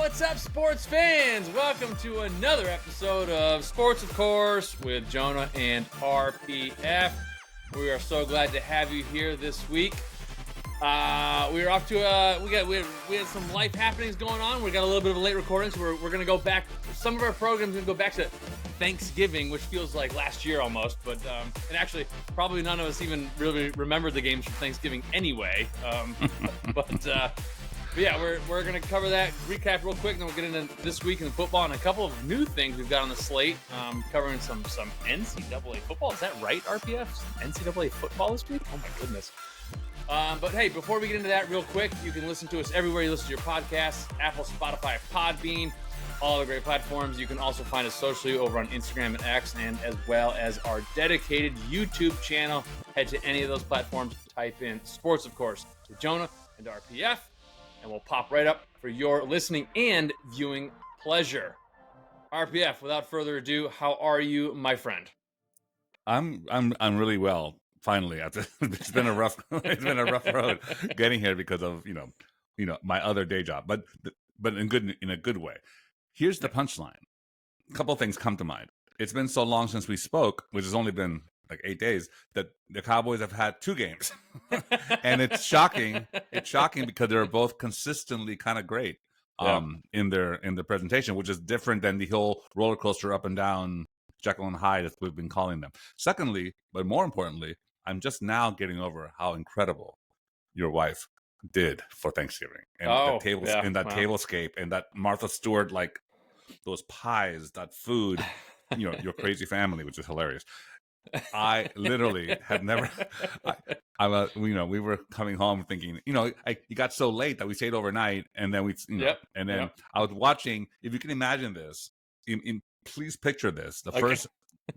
What's up, sports fans? Welcome to another episode of Sports, of course, with Jonah and RPF. We are so glad to have you here this week. We are off to we had some life happenings going on. We got a little bit of a late recording, so we're gonna go back. Some of our programs gonna go back to Thanksgiving, which feels like last year almost. But and actually, probably none of us even really remembered the games from Thanksgiving anyway. But yeah, we're going to cover that, recap real quick, and then we'll get into this week in football and a couple of new things we've got on the slate, covering some NCAA football. Is that right, RPF? NCAA football this week? Oh, my goodness. But hey, before we get into that real quick, you can listen to us everywhere you listen to your podcasts, Apple, Spotify, Podbean, all the great platforms. You can also find us socially over on Instagram and X, and as well as our dedicated YouTube channel. Head to any of those platforms, type in Sports, of course, with Jonah and RPF. And we'll pop right up for your listening and viewing pleasure. RPF, without further ado, how are you, my friend? I'm really well. Finally, after it's been a rough road getting here because of you know my other day job, but in a good way. Here's the punchline. A couple of things come to mind. It's been so long since we spoke, which has only been like 8 days, that the Cowboys have had 2 games. And it's shocking. It's shocking because they're both consistently kind of great in their presentation, which is different than the whole roller coaster up and down, Jekyll and Hyde, as we've been calling them. Secondly, but more importantly, I'm just now getting over how incredible your wife did for Thanksgiving. And tablescape and that Martha Stewart, like those pies, that food, your crazy family, which is hilarious. I literally had never. We were coming home thinking, it got so late that we stayed overnight, and then I was watching. If you can imagine this, please picture this: the first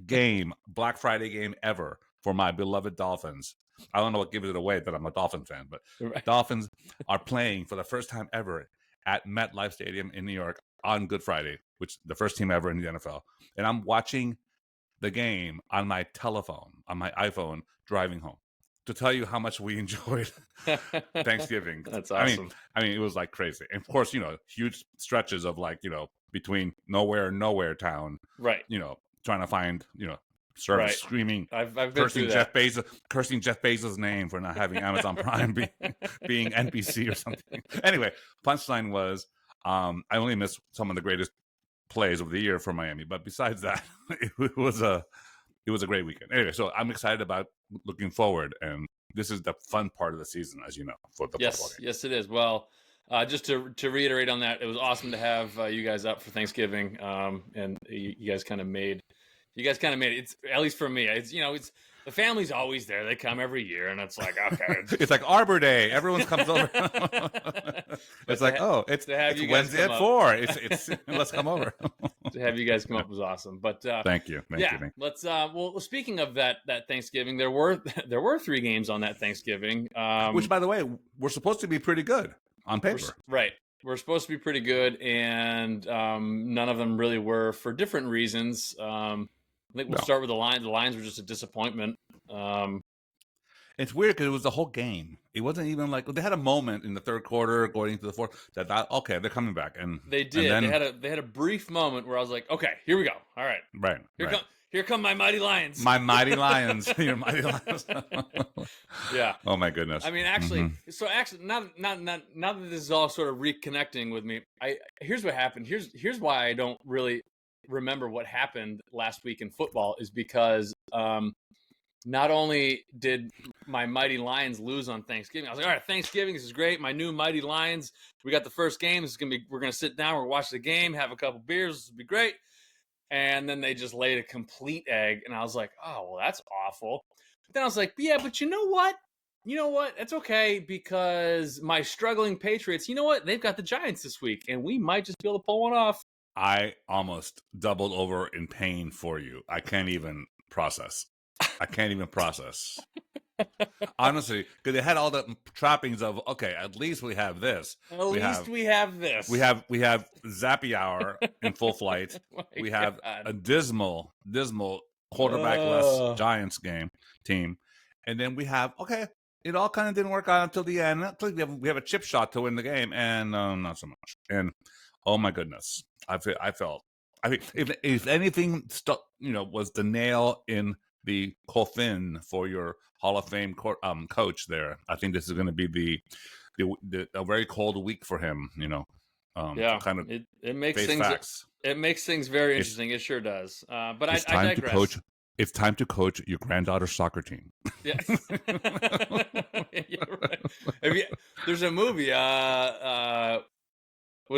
game, Black Friday game ever for my beloved Dolphins. I don't know what gives it away that I'm a Dolphin fan, but Dolphins are playing for the first time ever at MetLife Stadium in New York on Good Friday, which the first team ever in the NFL, and I'm watching the game on my telephone, on my iPhone, driving home, to tell you how much we enjoyed Thanksgiving. That's awesome. I mean, it was like crazy. And of course, huge stretches of between nowhere town, right? Trying to find, service, right. Screaming, I've been cursing cursing Jeff Bezos' name for not having Amazon Prime being NBC or something. Anyway, punchline was, I only missed some of the greatest plays of the year for Miami, but besides that, it was a great weekend. Anyway, so I'm excited about looking forward, and this is the fun part of the season, as you know, for the football game. Yes, it is. Well, just to reiterate on that, it was awesome to have you guys up for Thanksgiving, and you guys kind of made it. It's, at least for me, it's the family's always there. They come every year, and it's like, okay. It's like Arbor Day. Everyone comes over. It's like, it's Wednesday at 4. It's let's come over. To have you guys come up was awesome. But thank you. Let's well, speaking of that Thanksgiving, there were 3 games on that Thanksgiving, which, by the way, we're supposed to be pretty good on paper. We're supposed to be pretty good, and none of them really were, for different reasons. I think we'll start with the Lions. The Lions were just a disappointment. It's weird because it was the whole game. It wasn't even like they had a moment in the third quarter going into the fourth that okay, they're coming back, and they did. And then, they had a brief moment where I was like, okay, here we go. All right, Here come my mighty Lions. My mighty Lions. Your mighty Lions. Yeah. Oh my goodness. I mean, actually, so now that this is all sort of reconnecting with me, here's what happened. Here's why I don't really remember what happened last week in football, is because not only did my mighty Lions lose on Thanksgiving, I was like, all right, Thanksgiving, this is great. My new mighty Lions, we got the first game. We're gonna sit down, we're gonna watch the game, have a couple beers, this will be great. And then they just laid a complete egg, and I was like, oh, well, that's awful. But then I was like, yeah, but you know what? It's okay, because my struggling Patriots, they've got the Giants this week, and we might just be able to pull one off. I almost doubled over in pain for you. I can't even process. Honestly, because they had all the trappings of, okay, at least we have this. We have this. We have Zappy Hour in full flight. We have a dismal quarterback-less Giants team. And then we have, okay, it all kind of didn't work out until the end. We have a chip shot to win the game, and not so much. And Oh my goodness. I felt. I mean, if anything stuck, was the nail in the coffin for your Hall of Fame coach there, I think this is going to be a very cold week for him. To Yeah, kind of it makes face things facts. very It's interesting. It sure does. But it's I time to digress. coach. It's time to coach your granddaughter's soccer team. Yeah. You're right. There's a movie. What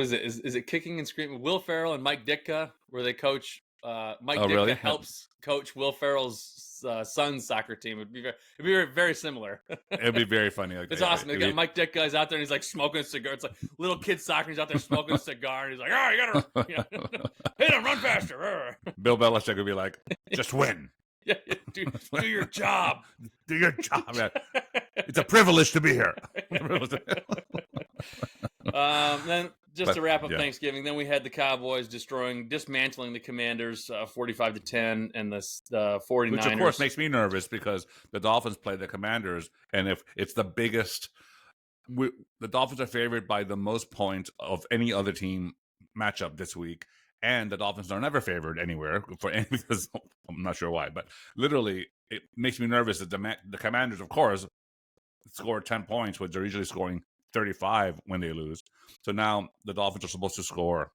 is it? Is it Kicking and Screaming? Will Ferrell and Mike Ditka, where they coach. Mike Oh, Ditka really? helps coach Will Ferrell's son's soccer team. It'd be very, very similar. It'd be very funny. It's awesome. They got Mike Ditka is out there and he's like smoking a cigar. It's like little kid soccer. He's out there smoking a cigar and he's like, "Oh, you gotta hit him, run faster." Bill Belichick would be like, "Just win. Yeah, do your job. Do your job. Man. It's a privilege to be here." Then to wrap up Thanksgiving, then we had the Cowboys dismantling the Commanders 45-10, and the 49ers. Which, of course, makes me nervous because the Dolphins play the Commanders, and if it's the biggest, the Dolphins are favored by the most points of any other team matchup this week, and the Dolphins are never favored anywhere because I'm not sure why, but literally it makes me nervous that the Commanders, of course, score 10 points, which they're usually scoring 35 when they lose. So now the Dolphins are supposed to score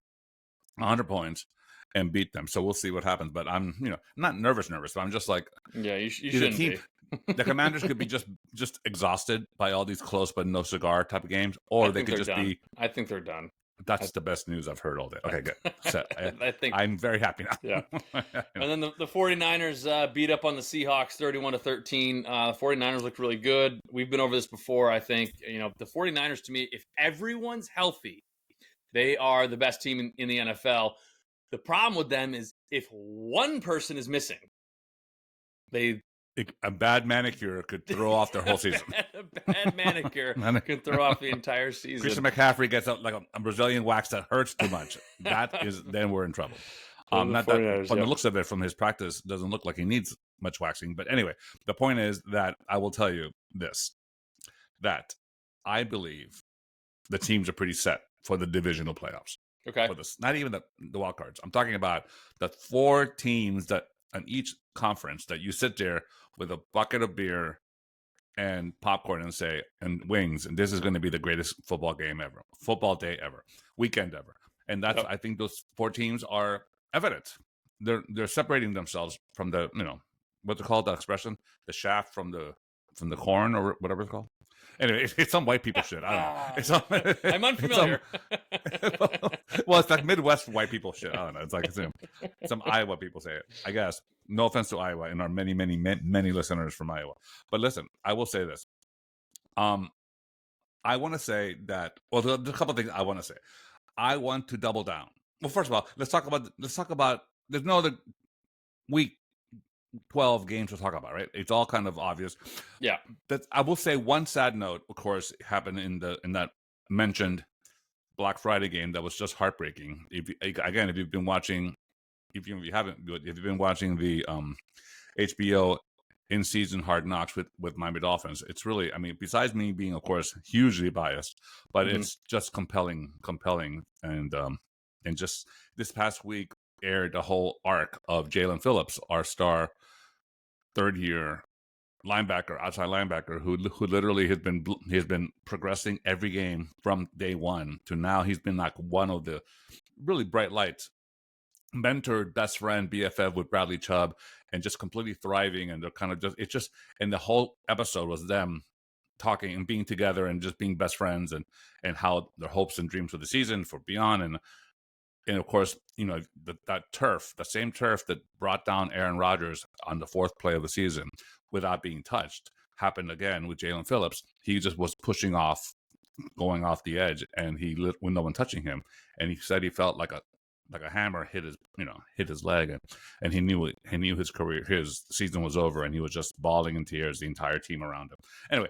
100 points and beat them. So we'll see what happens. But I'm, not nervous, but I'm just like, yeah, you shouldn't be. The Commanders could be just exhausted by all these close but no cigar type of games, or they could just done. be. I think they're done. That's the best news I've heard all day. Okay, good. So, I'm very happy now. Yeah. And then the 49ers beat up on the Seahawks 31-13. The 49ers looked really good. We've been over this before. I think, the 49ers, to me, if everyone's healthy, they are the best team in the NFL. The problem with them is if one person is missing, a bad manicure could throw off their whole season. A bad manicure could throw off the entire season. Christian McCaffrey gets like a Brazilian wax that hurts too much. Then we're in trouble. Not that from the looks of it, from his practice, doesn't look like he needs much waxing. But anyway, the point is that I will tell you this: that I believe the teams are pretty set for the divisional playoffs. Okay, for this, not even the wild cards. I'm talking about the 4 teams that on each conference that you sit there with a bucket of beer and popcorn and wings, and this is going to be the greatest football day ever, weekend ever. And that's, I think those 4 teams are evident. They're separating themselves from the, what's it called, the expression, the shaft from the corn, or whatever it's called. Anyway, it's some white people shit. I don't know. I'm unfamiliar. Well, it's like Midwest white people shit. I don't know. It's like some Iowa people say it, I guess. No offense to Iowa and our many, many, many listeners from Iowa. But listen, I will say this. I want to say that, well, there's a couple of things I want to say. I want to double down. Well, first of all, let's talk about, there's no other week 12 games to talk about, right? It's all kind of obvious. Yeah. I will say one sad note, of course, happened in that mentioned Black Friday game that was just heartbreaking. If you've been watching, if you've been watching the HBO in-season Hard Knocks with Miami Dolphins, it's really, besides me being, of course, hugely biased, but it's just compelling, and just this past week aired the whole arc of Jalen Phillips, our star third-year outside linebacker, who literally has been progressing every game from day one to now. He's been like one of the really bright lights, mentored, best friend, BFF with Bradley Chubb, and just completely thriving. And they're kind of and the whole episode was them talking and being together and just being best friends, and how their hopes and dreams for the season, for beyond. And of course, the same turf that brought down Aaron Rodgers on the 4th play of the season without being touched happened again with Jalen Phillips. He just was pushing off, going off the edge, and with no one touching him. And he said he felt like a hammer hit his leg, and he knew his season was over, and he was just bawling in tears, the entire team around him. Anyway,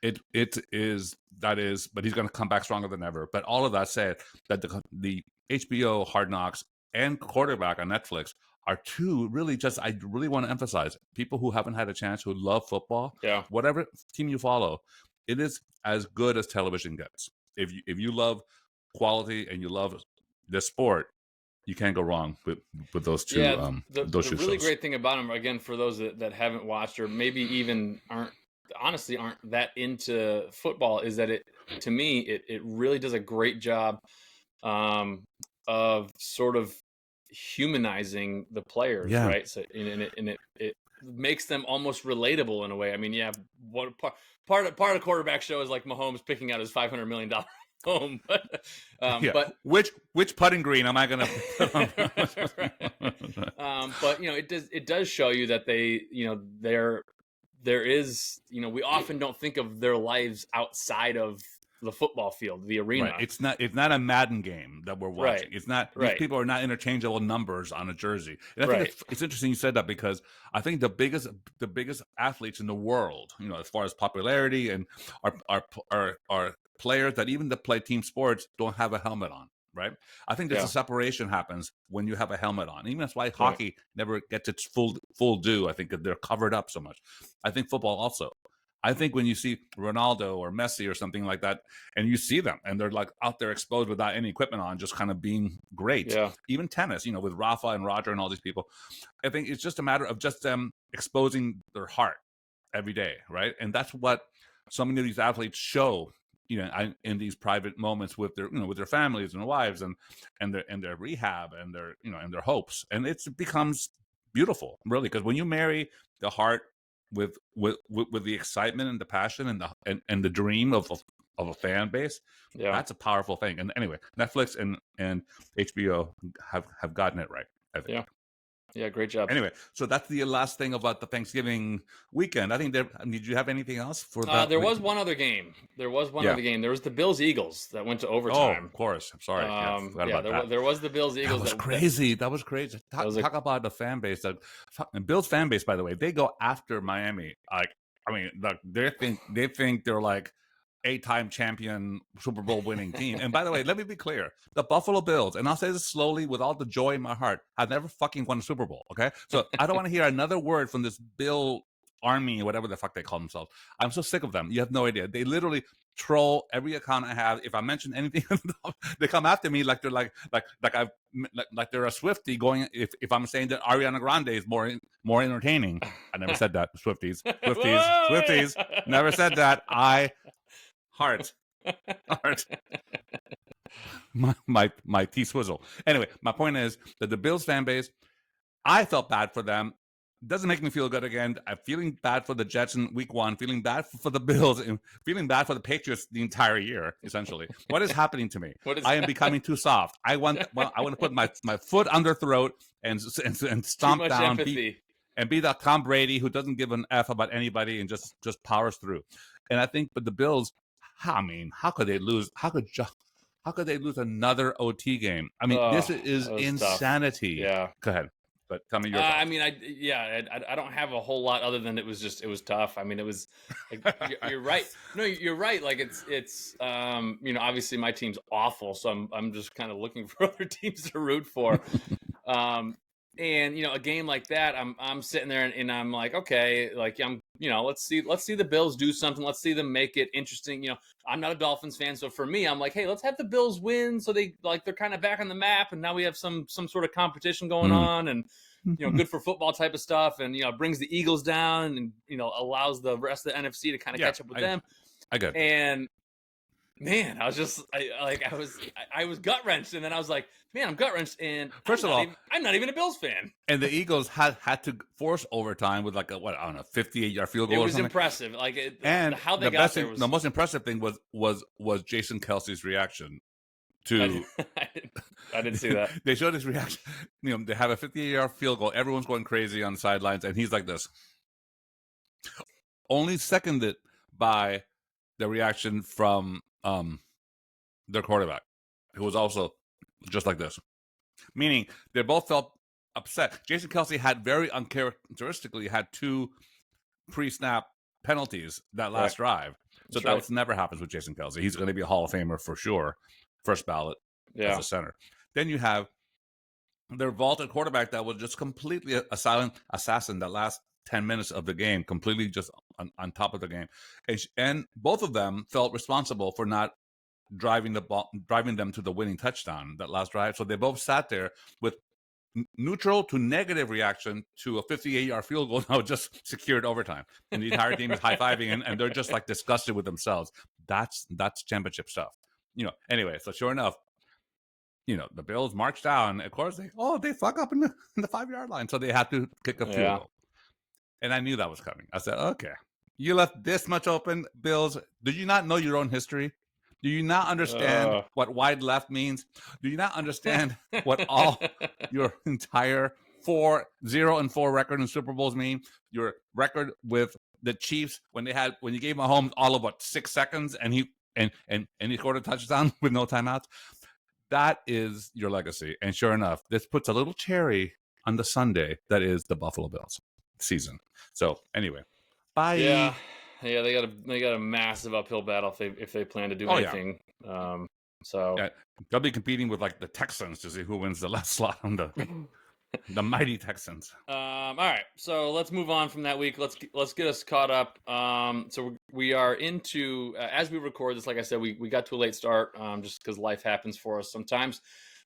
but he's going to come back stronger than ever. But all of that said, that the HBO Hard Knocks and Quarterback on Netflix are two really I really want to emphasize, people who haven't had a chance, who love football, whatever team you follow, it is as good as television gets. If you love quality and you love this sport, you can't go wrong with those two. Yeah, the those the two really shows. great thing about them, again, for those that haven't watched or maybe even aren't that into football, is that to me it really does a great job of sort of humanizing the players, Yeah. right? So it makes them almost relatable in a way. I mean, yeah, what part of quarterback show is like Mahomes picking out his $500 million home, Yeah. but Which putting green am I going to put on? but it does show you that they, there is, we often don't think of their lives outside of the football field, the arena. Right. It's not a Madden game that we're watching. Right. It's not. These Right. people are not interchangeable numbers on a jersey. And I Right. think it's interesting you said that, because I think the biggest athletes in the world, as far as popularity, and are players that even that play team sports don't have a helmet on. Right. I think there's Yeah. a separation happens when you have a helmet on. Even that's why hockey never gets its full due. I think that they're covered up so much. I think football also. I think when you see Ronaldo or Messi or something like that, and you see them and they're like out there exposed without any equipment on, just kind of being great. Yeah. Even tennis, with Rafael and Roger and all these people, I think it's just a matter of just them exposing their heart every day, right? And that's what so many of these athletes show, in these private moments with their, with their families and wives and their rehab and their, and their hopes, and it becomes beautiful, really, because when you marry the heart with the excitement and the passion and the dream of a fan base, that's a powerful thing. And anyway, Netflix and HBO have gotten it right, I think. Yeah, great job. Anyway, so that's the last thing about the Thanksgiving weekend. I think did you have anything else for that? There was one other game. There was the Bills-Eagles that went to overtime. Oh, of course. I'm sorry. There was the Bills-Eagles. That was crazy. That was crazy. Talk about the fan base. And Bills fan base, by the way, they go after Miami. They think they're like 8-time champion Super Bowl winning team. And by the way, let me be clear. The Buffalo Bills, and I'll say this slowly with all the joy in my heart, have never fucking won a Super Bowl, okay? So I don't want to hear another word from this Bill Army or whatever the fuck they call themselves. I'm so sick of them. You have no idea. They literally troll every account I have. If I mention anything, they come after me like they're like they're a Swiftie going. If I'm saying that Ariana Grande is more entertaining, I never said that. Swifties, never said that. Heart. My T swizzle. Anyway, my point is that the Bills fan base, I felt bad for them. Doesn't make me feel good again. I'm feeling bad for the Jets in week 1, feeling bad for the Bills, and feeling bad for the Patriots the entire year, essentially. What is happening to me? I am becoming too soft. I want to put my foot on their throat and stomp down, and be that Tom Brady who doesn't give an F about anybody and just powers through. And I think, but the Bills, how could they lose? How could they lose another OT game? I mean, this is insanity. Tough. Yeah. Go ahead. But tell me your thoughts. I mean, I don't have a whole lot other than it was tough. I mean, it was like, you're right. No, you're right. Like it's obviously my team's awful, so I'm just kind of looking for other teams to root for. And a game like that, I'm sitting there and I'm like, okay, like let's see the Bills do something. Let's see them make it interesting. I'm not a Dolphins fan, so for me, I'm like, hey, let's have the Bills win, so they're kind of back on the map, and now we have some sort of competition going on, and good for football type of stuff, and brings the Eagles down, and allows the rest of the NFC to kind of catch up with them. I get it. And man, I was just I was gut wrenched, and then I was like, man, I'm gut wrenched, and first of all, I'm not even a Bills fan. And the Eagles had to force overtime with like a 58-yard field goal. It was or something. Impressive, and how they got there was the most impressive thing was Jason Kelsey's reaction to. I didn't see that. They showed his reaction. They have a 58-yard field goal. Everyone's going crazy on the sidelines, and he's like this. Only seconded by the reaction from their quarterback, who was also just like this. Meaning they both felt upset. Jason Kelsey had very uncharacteristically had 2 pre-snap penalties that last drive. So that's never happens with Jason Kelsey. He's going to be a Hall of Famer for sure. First ballot as a center. Then you have their vaulted quarterback that was just completely a silent assassin that last 10 minutes of the game, completely just on top of the game. And both of them felt responsible for not driving them to the winning touchdown that last drive. So they both sat there with neutral to negative reaction to a 58-yard field goal now just secured overtime, and the entire team is high-fiving and they're just like disgusted with themselves. That's championship stuff, Anyway, so sure enough, the Bills marched down. Of course, they fuck up in the 5-yard line, so they had to kick a field goal. And I knew that was coming. I said, okay, you left this much open, Bills. Do you not know your own history? Do you not understand what wide left means? Do you not understand what all your entire 0-4 record in Super Bowls mean? Your record with the Chiefs when you gave Mahomes all of 6 seconds and he scored a touchdown with no timeouts. That is your legacy. And sure enough, this puts a little cherry on the Sunday that is the Buffalo Bills season. So anyway, bye. Yeah, they got a massive uphill battle if they plan to do anything. Yeah. They'll be competing with the Texans to see who wins the last slot on the mighty Texans. All right, so let's move on from that week. Let's get us caught up. So we are into as we record this. Like I said, we got to a late start just because life happens for us sometimes.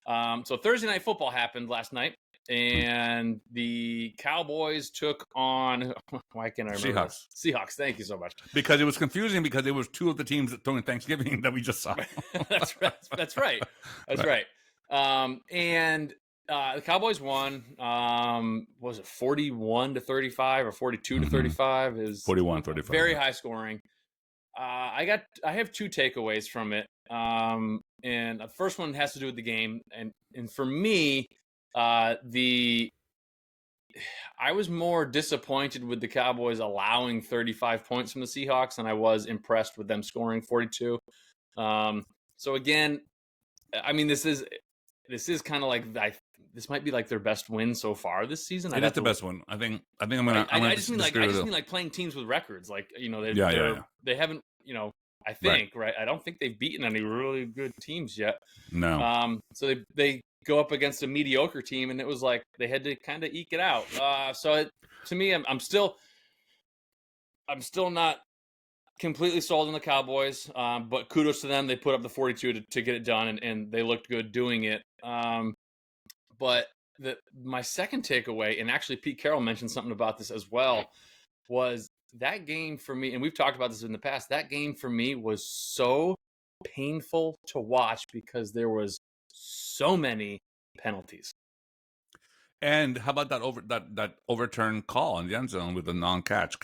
So Thursday Night Football happened last night. And the Cowboys took on why can't I remember? Seahawks. Thank you so much. Because it was confusing because it was two of the teams during Thanksgiving that we just saw. That's right. That's right. And the Cowboys won. Was it 41-35 or 42-35? Is 41-35. Very high scoring. I have two takeaways from it. And the first one has to do with the game, and for me. I was more disappointed with the Cowboys allowing 35 points from the Seahawks than I was impressed with them scoring 42. So again, I mean, this is kind of this might be their best win so far this season. It is the best one. I think I'm gonna. I just mean playing teams with records. They haven't. I think right. I don't think they've beaten any really good teams yet. No. So they go up against a mediocre team, and it was they had to kind of eke it out. To me, I'm still not completely sold on the Cowboys, but kudos to them. They put up the 42 to get it done, and they looked good doing it. But my second takeaway, and actually Pete Carroll mentioned something about this as well, was that game for me, and we've talked about this in the past, that game for me was so painful to watch because there was so many penalties. And how about that overturned call in the end zone with the non-catch?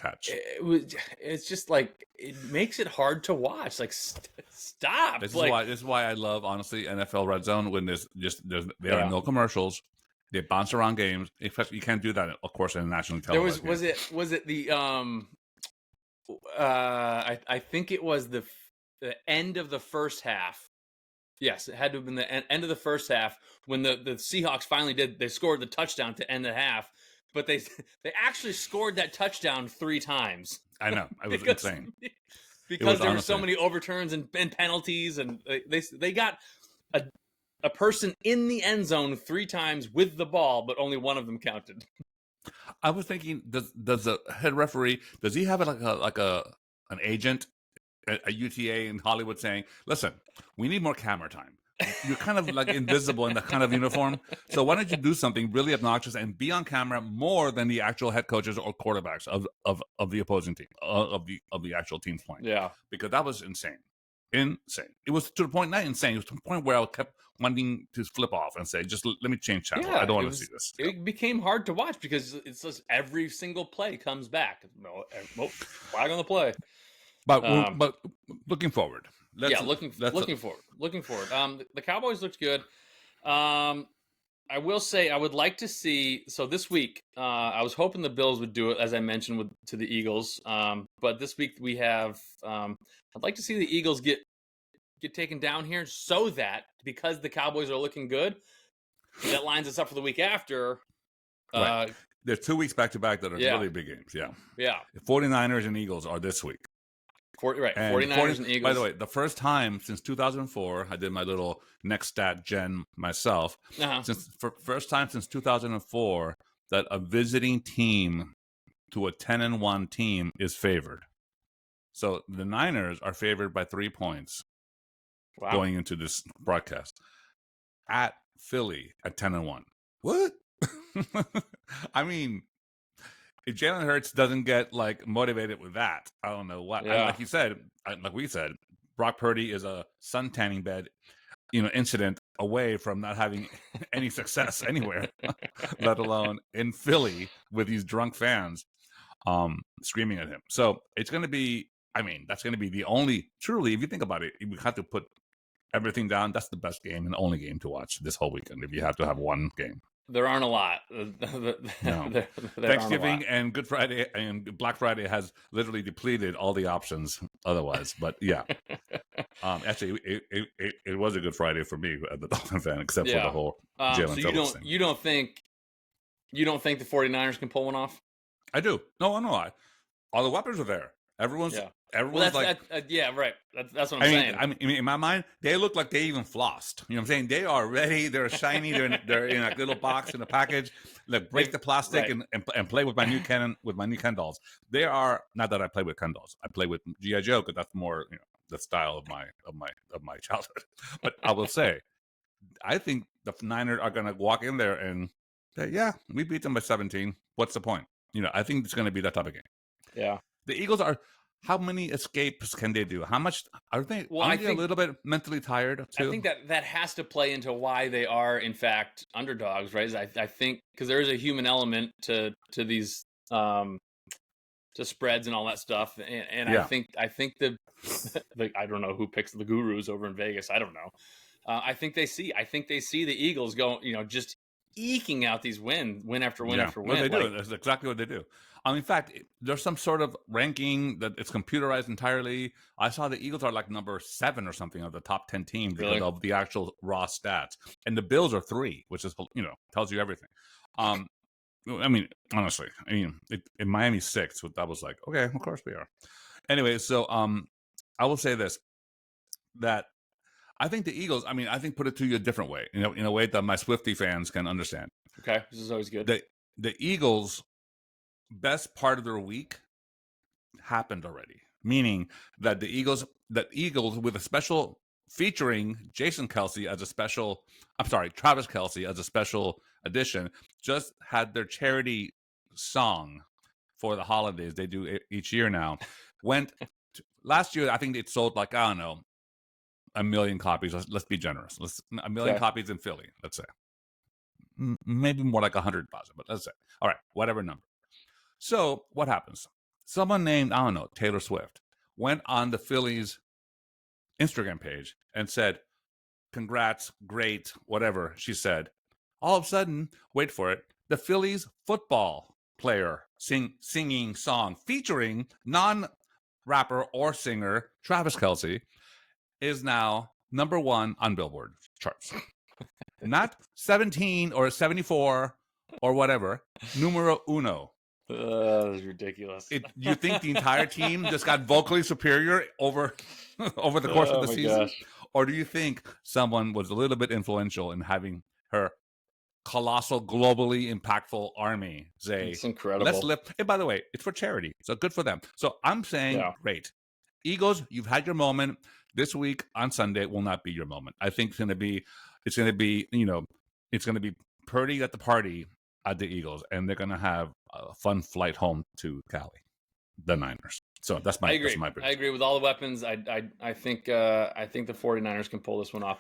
It's just it makes it hard to watch. Stop. This is why I love, honestly, NFL Red Zone when there are no commercials. They bounce around games. You can't do that, of course, in a nationally televised game. Was it the I think it was the end of the first half. Yes, it had to have been the end of the first half when the Seahawks finally they scored the touchdown to end the half, but they actually scored that touchdown 3 times. I know. I was insane. Because there were so many overturns and penalties, and they got a person in the end zone 3 times with the ball, but only one of them counted. I was thinking, does the head referee, does he have an agent at UTA in Hollywood saying, listen, we need more camera time. You're kind of invisible in that kind of uniform. So why don't you do something really obnoxious and be on camera more than the actual head coaches or quarterbacks of the opposing team, of the actual team's point. Yeah. Because that was insane. Insane. It was to the point, not insane, it was to the point where I kept wanting to flip off and say, just let me change channel. I don't want to see this. It became hard to watch because it's just every single play comes back. Flag on the play. But looking forward. Looking forward. The Cowboys looked good. I will say I would like to see. So this week, I was hoping the Bills would do it, as I mentioned, to the Eagles. But this week we have. I'd like to see the Eagles get taken down here, so that because the Cowboys are looking good, that lines us up for the week after. Right. There's 2 weeks back to back that are really big games. Yeah. Yeah. The 49ers and Eagles are this week. 49ers and Eagles. By the way, the first time since 2004, I did my little next stat gen myself. First time since 2004 that a visiting team to a 10-1 team is favored. So the Niners are favored by 3 points Wow. going into this broadcast. At Philly at 10-1. What? I mean, if Jalen Hurts doesn't get like motivated with that, I don't know what. Yeah. Like you said, like we said, Brock Purdy is a sun tanning bed, incident away from not having any success anywhere, let alone in Philly with these drunk fans screaming at him. So it's going to be. I mean, that's going to be the only. Truly, if you think about it, we have to put everything down. That's the best game and the only game to watch this whole weekend. If you have to have one game. There aren't a lot. No. there Thanksgiving and Good Friday and Black Friday has literally depleted all the options otherwise. But yeah, actually, it was a Good Friday for me as a Dolphin fan, except for the whole Jalen Phillips thing. You don't think the 49ers can pull one off? I do. No, all the weapons are there. Everyone's right. That's what I'm saying. I mean, in my mind, they look like they even flossed. You know what I'm saying? They are ready. They're shiny. They're in a little box in a package. Like break the plastic and play with my new Ken dolls. They are not that I play with Ken dolls. I play with G.I. Joe because that's more the style of my childhood. But I will say, I think the Niners are going to walk in there and say, "Yeah, we beat them by 17. What's the point?" I think it's going to be that type of game. Yeah. The Eagles are. How many escapes can they do? How much are they? Well, I think a little bit mentally tired too. I think that has to play into why they are in fact underdogs, right? I think because there is a human element to these to spreads and all that stuff, and yeah. I think the I don't know who picks the gurus over in Vegas. I don't know. I think they see the Eagles go, just eking out these win after win after win. Well, they do. That's exactly what they do. In fact, there's some sort of ranking that it's computerized entirely. I saw the Eagles are like number 7 or something of the top 10 teams because of the actual raw stats, and the Bills are 3, which is tells you everything. I mean, honestly, in Miami's 6, that was like, okay, of course we are. Anyway, so I will say this, that I think the Eagles, I think put it to you a different way, in a way that my Swiftie fans can understand. Okay, this is always good. The Eagles' best part of their week happened already, meaning that the Eagles with a special featuring Travis Kelce as a special edition, just had their charity song for the holidays they do each year now. Last year, I think it sold like, I don't know, 1 million copies. Let's be generous. 1 million copies in Philly, let's say. Maybe more like 100,000, but let's say. All right, whatever number. So what happens? Someone named, I don't know, Taylor Swift went on the Phillies Instagram page and said, "Congrats, great," whatever she said. All of a sudden, wait for it, the Phillies football player singing song featuring non-rapper or singer Travis Kelce is now number 1 on Billboard charts. Not 17 or 74 or whatever, numero uno. That's ridiculous. You think the entire team just got vocally superior over the course of the season? Gosh. Or do you think someone was a little bit influential in having her colossal, globally impactful army say, it's incredible. Let's lift. And by the way, it's for charity, so good for them. So I'm saying, great. Eagles, you've had your moment. This week on Sunday will not be your moment. I think it's going to be Purdy at the party at the Eagles, and they're going to have a fun flight home to Cali, the Niners. So that's my prediction. I agree with all the weapons. I think the 49ers can pull this one off.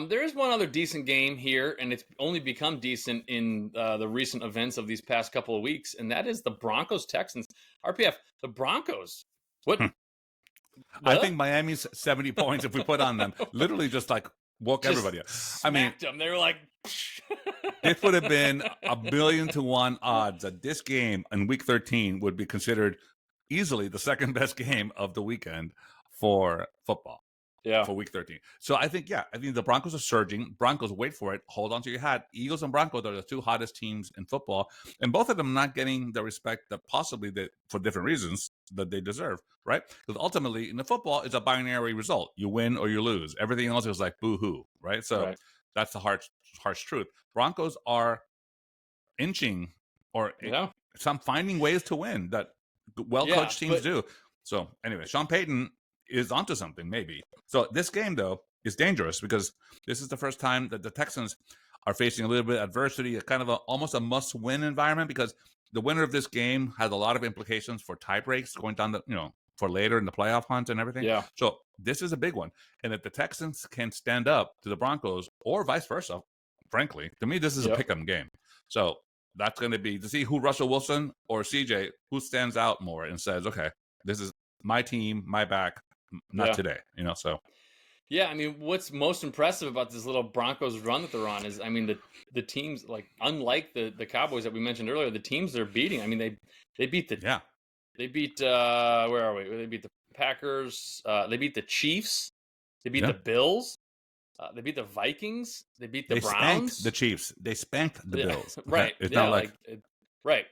There is one other decent game here, and it's only become decent in the recent events of these past couple of weeks, and that is the Broncos Texans. RPF, the Broncos. What? I think Miami's 70 points, if we put on them, literally just like woke everybody up. Them. They were like, it would have been 1,000,000 to 1 odds that this game in Week 13 would be considered easily the second best game of the weekend for football. Yeah, for Week 13. So I think the Broncos are surging. Broncos, wait for it. Hold on to your hat. Eagles and Broncos are the 2 hottest teams in football, and both of them not getting the respect that possibly for different reasons that they deserve, right? Because ultimately, in the football, it's a binary result. You win or you lose. Everything else is like boo-hoo, right? So that's the harsh truth. Broncos are inching or some finding ways to win that well-coached teams do. So anyway, Sean Payton is onto something, maybe. So this game, though, is dangerous because this is the first time that the Texans are facing a little bit of adversity, a kind of almost a must-win environment, because the winner of this game has a lot of implications for tie breaks going down the, for later in the playoff hunt and everything. Yeah. So this is a big one. And if the Texans can stand up to the Broncos or vice versa, frankly, to me, this is a pick-em game. So that's going to be to see who, Russell Wilson or CJ, who stands out more and says, okay, this is my team, my back, not today, so. Yeah, I mean, what's most impressive about this little Broncos run that they're on is, I mean, the teams, like, unlike the Cowboys that we mentioned earlier, the teams they're beating, I mean, they beat they beat where are we? They beat the Packers, they beat the Chiefs, they beat the Bills, they beat the Vikings, they beat the Browns. Spanked the Chiefs. They spanked the Bills. Right. It's not like right.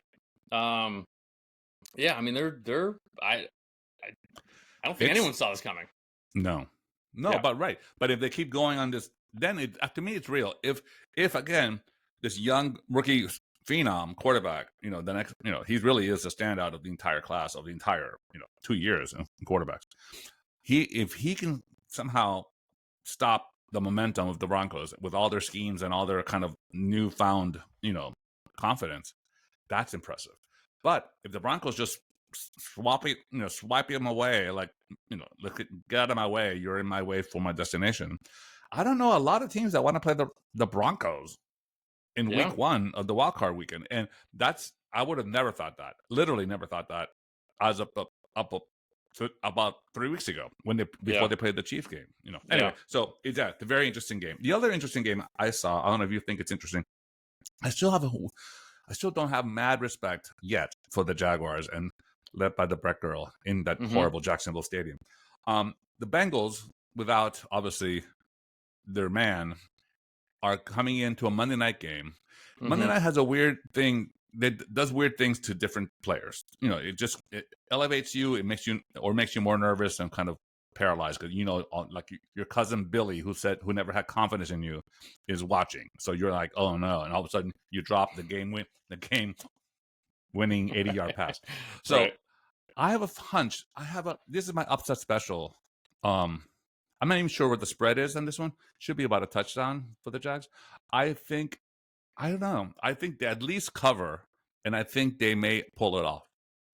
Yeah, I mean, they're I don't think anyone saw this coming. No, but right. But if they keep going on this, then to me, it's real. If again, this young rookie phenom quarterback, the next, he really is the standout of the entire class of the entire, 2 years in quarterbacks. If he can somehow stop the momentum of the Broncos with all their schemes and all their kind of newfound, confidence, that's impressive. But if the Broncos just swipe him away, like, look, get out of my way, you're in my way for my destination. I don't know a lot of teams that want to play the Broncos in week 1 of the wild card weekend, and I would have never thought that. Literally never thought that as up to about 3 weeks ago before they played the Chiefs game. Anyway, so it's a very interesting game. The other interesting game I saw, I don't know if you think it's interesting. I still don't have mad respect yet for the Jaguars and led by the Brett girl in that horrible Jacksonville stadium. The Bengals, without obviously their man, are coming into a Monday night game. Monday night has a weird thing that does weird things to different players. It elevates you. It makes you more nervous and kind of paralyzed because like your cousin Billy, who never had confidence in you, is watching. So you're like, oh no, and all of a sudden you drop the game winning 80-yard pass. So I have a hunch. This is my upset special. I'm not even sure what the spread is on this one. Should be about a touchdown for the Jags. I don't know. I think they at least cover, and I think they may pull it off.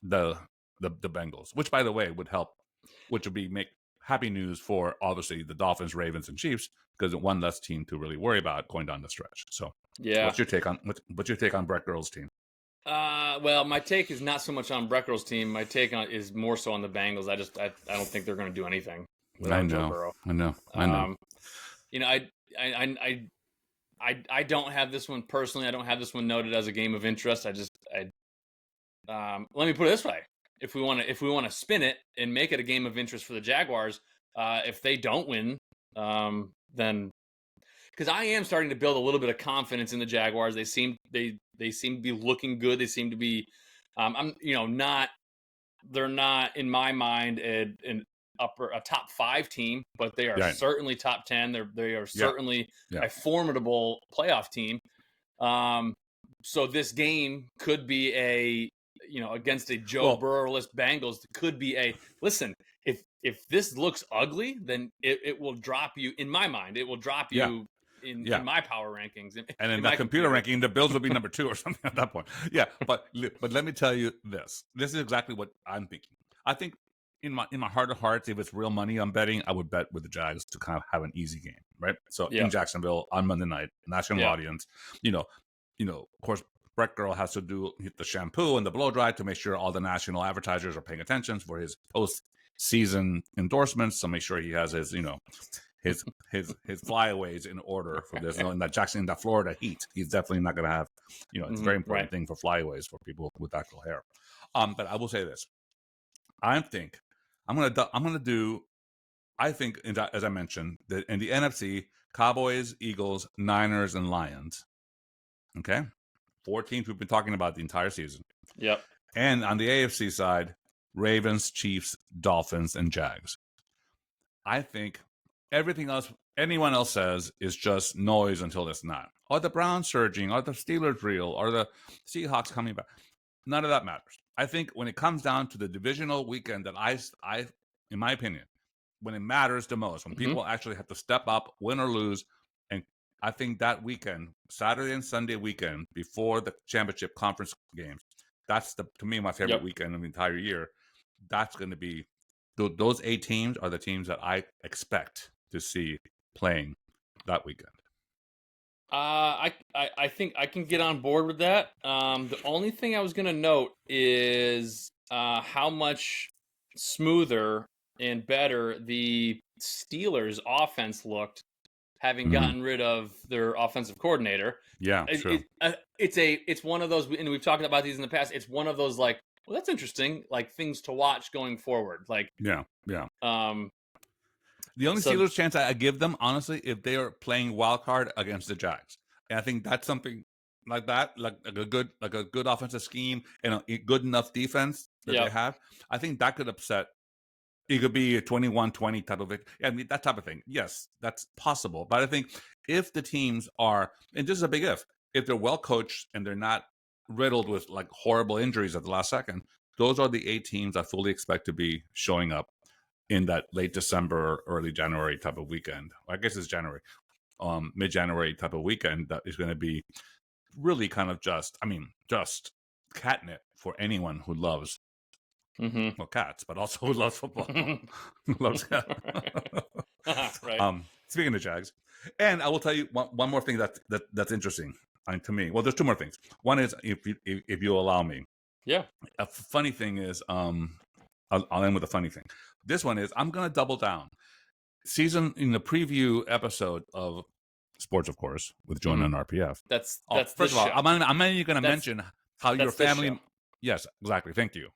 The Bengals, which by the way would help, which would be make happy news for obviously the Dolphins, Ravens, and Chiefs, because one less team to really worry about going down the stretch. So what's your take on Brett Girl's team? Well, my take is not so much on Brett Girl's team. My take is more so on the Bengals. I don't think they're going to do anything without Joe Burrow. I know. I don't have this one personally. I don't have this one noted as a game of interest. Let me put it this way: if we want to spin it and make it a game of interest for the Jaguars, if they don't win, then because I am starting to build a little bit of confidence in the Jaguars. They seem to be looking good. They seem to be, they're not in my mind a top 5 team, but they are certainly top 10. They are certainly a formidable playoff team. So this game could be against a Joe Burrowless Bengals, could be listen, if this looks ugly, then it will drop you, in my mind, it will drop you in my power rankings. And in my computer ranking, the Bills will be number 2 or something at that point. Yeah, but let me tell you this. This is exactly what I'm thinking. I think in my heart of hearts, if it's real money I'm betting, I would bet with the Jags to kind of have an easy game, right? So in Jacksonville on Monday night, national audience, of course, Brett Girl has to hit the shampoo and the blow dry to make sure all the national advertisers are paying attention for his post-season endorsements. So make sure he has his his flyaways in order for this. In that Florida heat, he's definitely not going to have. It's a very important thing for flyaways for people with actual hair. But I will say this: I think I'm gonna do. I think, as I mentioned, that in the NFC, Cowboys, Eagles, Niners, and Lions. Okay. 4 teams we've been talking about the entire season. Yep. And on the AFC side, Ravens, Chiefs, Dolphins, and Jags. I think everything else anyone else says is just noise until it's not. Are the Browns surging? Are the Steelers real? Are the Seahawks coming back? None of that matters. I think when it comes down to the divisional weekend that I in my opinion, when it matters the most, when people actually have to step up, win or lose. And I think that weekend, Saturday and Sunday weekend before the championship conference games, that's to me my favorite weekend of the entire year. That's going to be those 8 teams are the teams that I expect to see playing that weekend. I think I can get on board with that. The only thing I was going to note is how much smoother and better the Steelers' offense looked, having gotten rid of their offensive coordinator. Yeah, true. It's one of those, and we've talked about these in the past. It's one of those like, well, that's interesting, like things to watch going forward. Like, yeah. The only So- Steelers chance I give them, honestly, if they are playing wild card against the Jags, and I think that's something like that, like a good offensive scheme and a good enough defense that they have. I think that could upset. It could be a 21-20 type of victory. I mean, that type of thing. Yes, that's possible. But I think if the teams are, and this is a big if they're well coached and they're not riddled with like horrible injuries at the last second, those are the 8 teams I fully expect to be showing up in that late December, early January type of weekend. I guess it's January, mid-January type of weekend that is going to be really kind of just catnip for anyone who loves cats, but also who loves football. Who loves cats. Right. Speaking of Jags, and I will tell you one more thing that's interesting to me. Well, there's 2 more things. One is if you allow me. Yeah. A funny thing is, I'll end with a funny thing. This one is I'm going to double down. In the preview episode of Sports, of course, with Jonah and RPF. That's first of all, I'm not even going to mention how your family. Show. Yes, exactly. Thank you.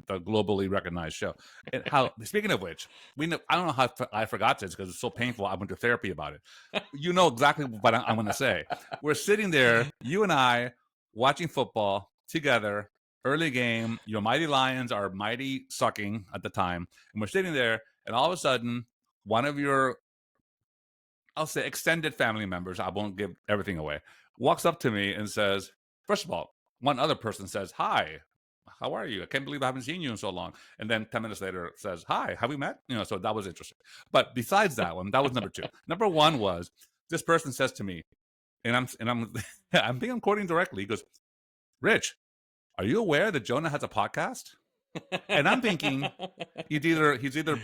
The globally recognized show. And how, speaking of which, I don't know how I forgot this because it's so painful. I went to therapy about it. You know exactly what I'm going to say. We're sitting there, you and I, watching football together. Early game, your mighty Lions are mighty sucking at the time. And we're sitting there, and all of a sudden, one of your, I'll say, extended family members, I won't give everything away, walks up to me and says, first of all, one other person says, "Hi, how are you? I can't believe I haven't seen you in so long." And then 10 minutes later says, "Hi, have we met?" So that was interesting. But besides that one, that was number 2. Number 1 was this person says to me, and I'm I'm quoting directly. He goes, "Rich, are you aware that Jonah has a podcast?" And I'm thinking he's either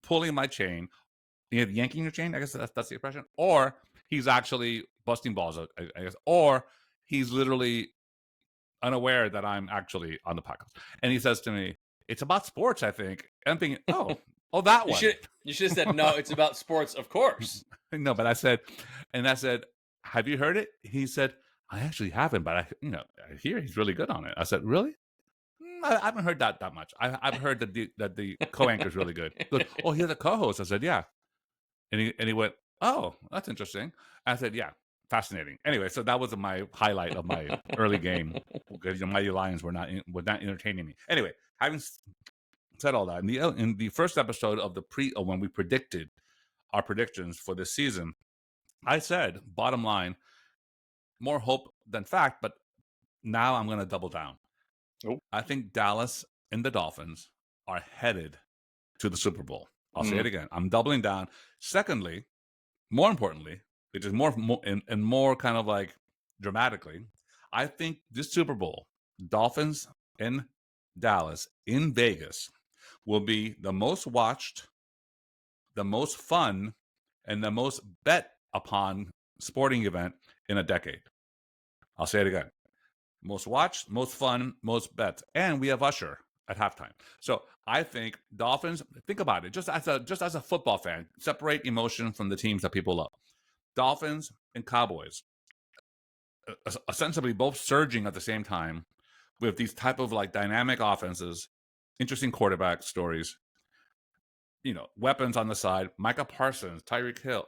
pulling my chain, yanking your chain, I guess that's the expression, or he's actually busting balls, I guess, or he's literally unaware that I'm actually on the podcast. And he says to me, "It's about sports, I think." And I'm thinking, oh, that one. You should have said, "No, it's about sports, of course." No, but I said, "Have you heard it?" He said, "I actually haven't, but I hear he's really good on it." I said, "Really?" I haven't heard that much. I've heard that the co-anchor is really good. He goes, "Oh, he's a co-host." I said, "Yeah," and he went, "Oh, that's interesting." I said, "Yeah, fascinating." Anyway, so that was my highlight of my early game because Mighty Lions were not entertaining me. Anyway, having said all that, in the first episode of when we predicted our predictions for this season, I said, bottom line, more hope than fact, but now I'm going to double down. Oh. I think Dallas and the Dolphins are headed to the Super Bowl. I'll say it again. I'm doubling down. Secondly, more importantly, which is more and more kind of like dramatically, I think this Super Bowl, Dolphins and Dallas in Vegas, will be the most watched, the most fun, and the most bet upon sporting event in a decade. I'll say it again. Most watched, most fun, most bets. And we have Usher at halftime. So I think Dolphins, think about it, just as a football fan, separate emotion from the teams that people love. Dolphins and Cowboys, ostensibly both surging at the same time with these type of like dynamic offenses, interesting quarterback stories, weapons on the side, Micah Parsons, Tyreek Hill,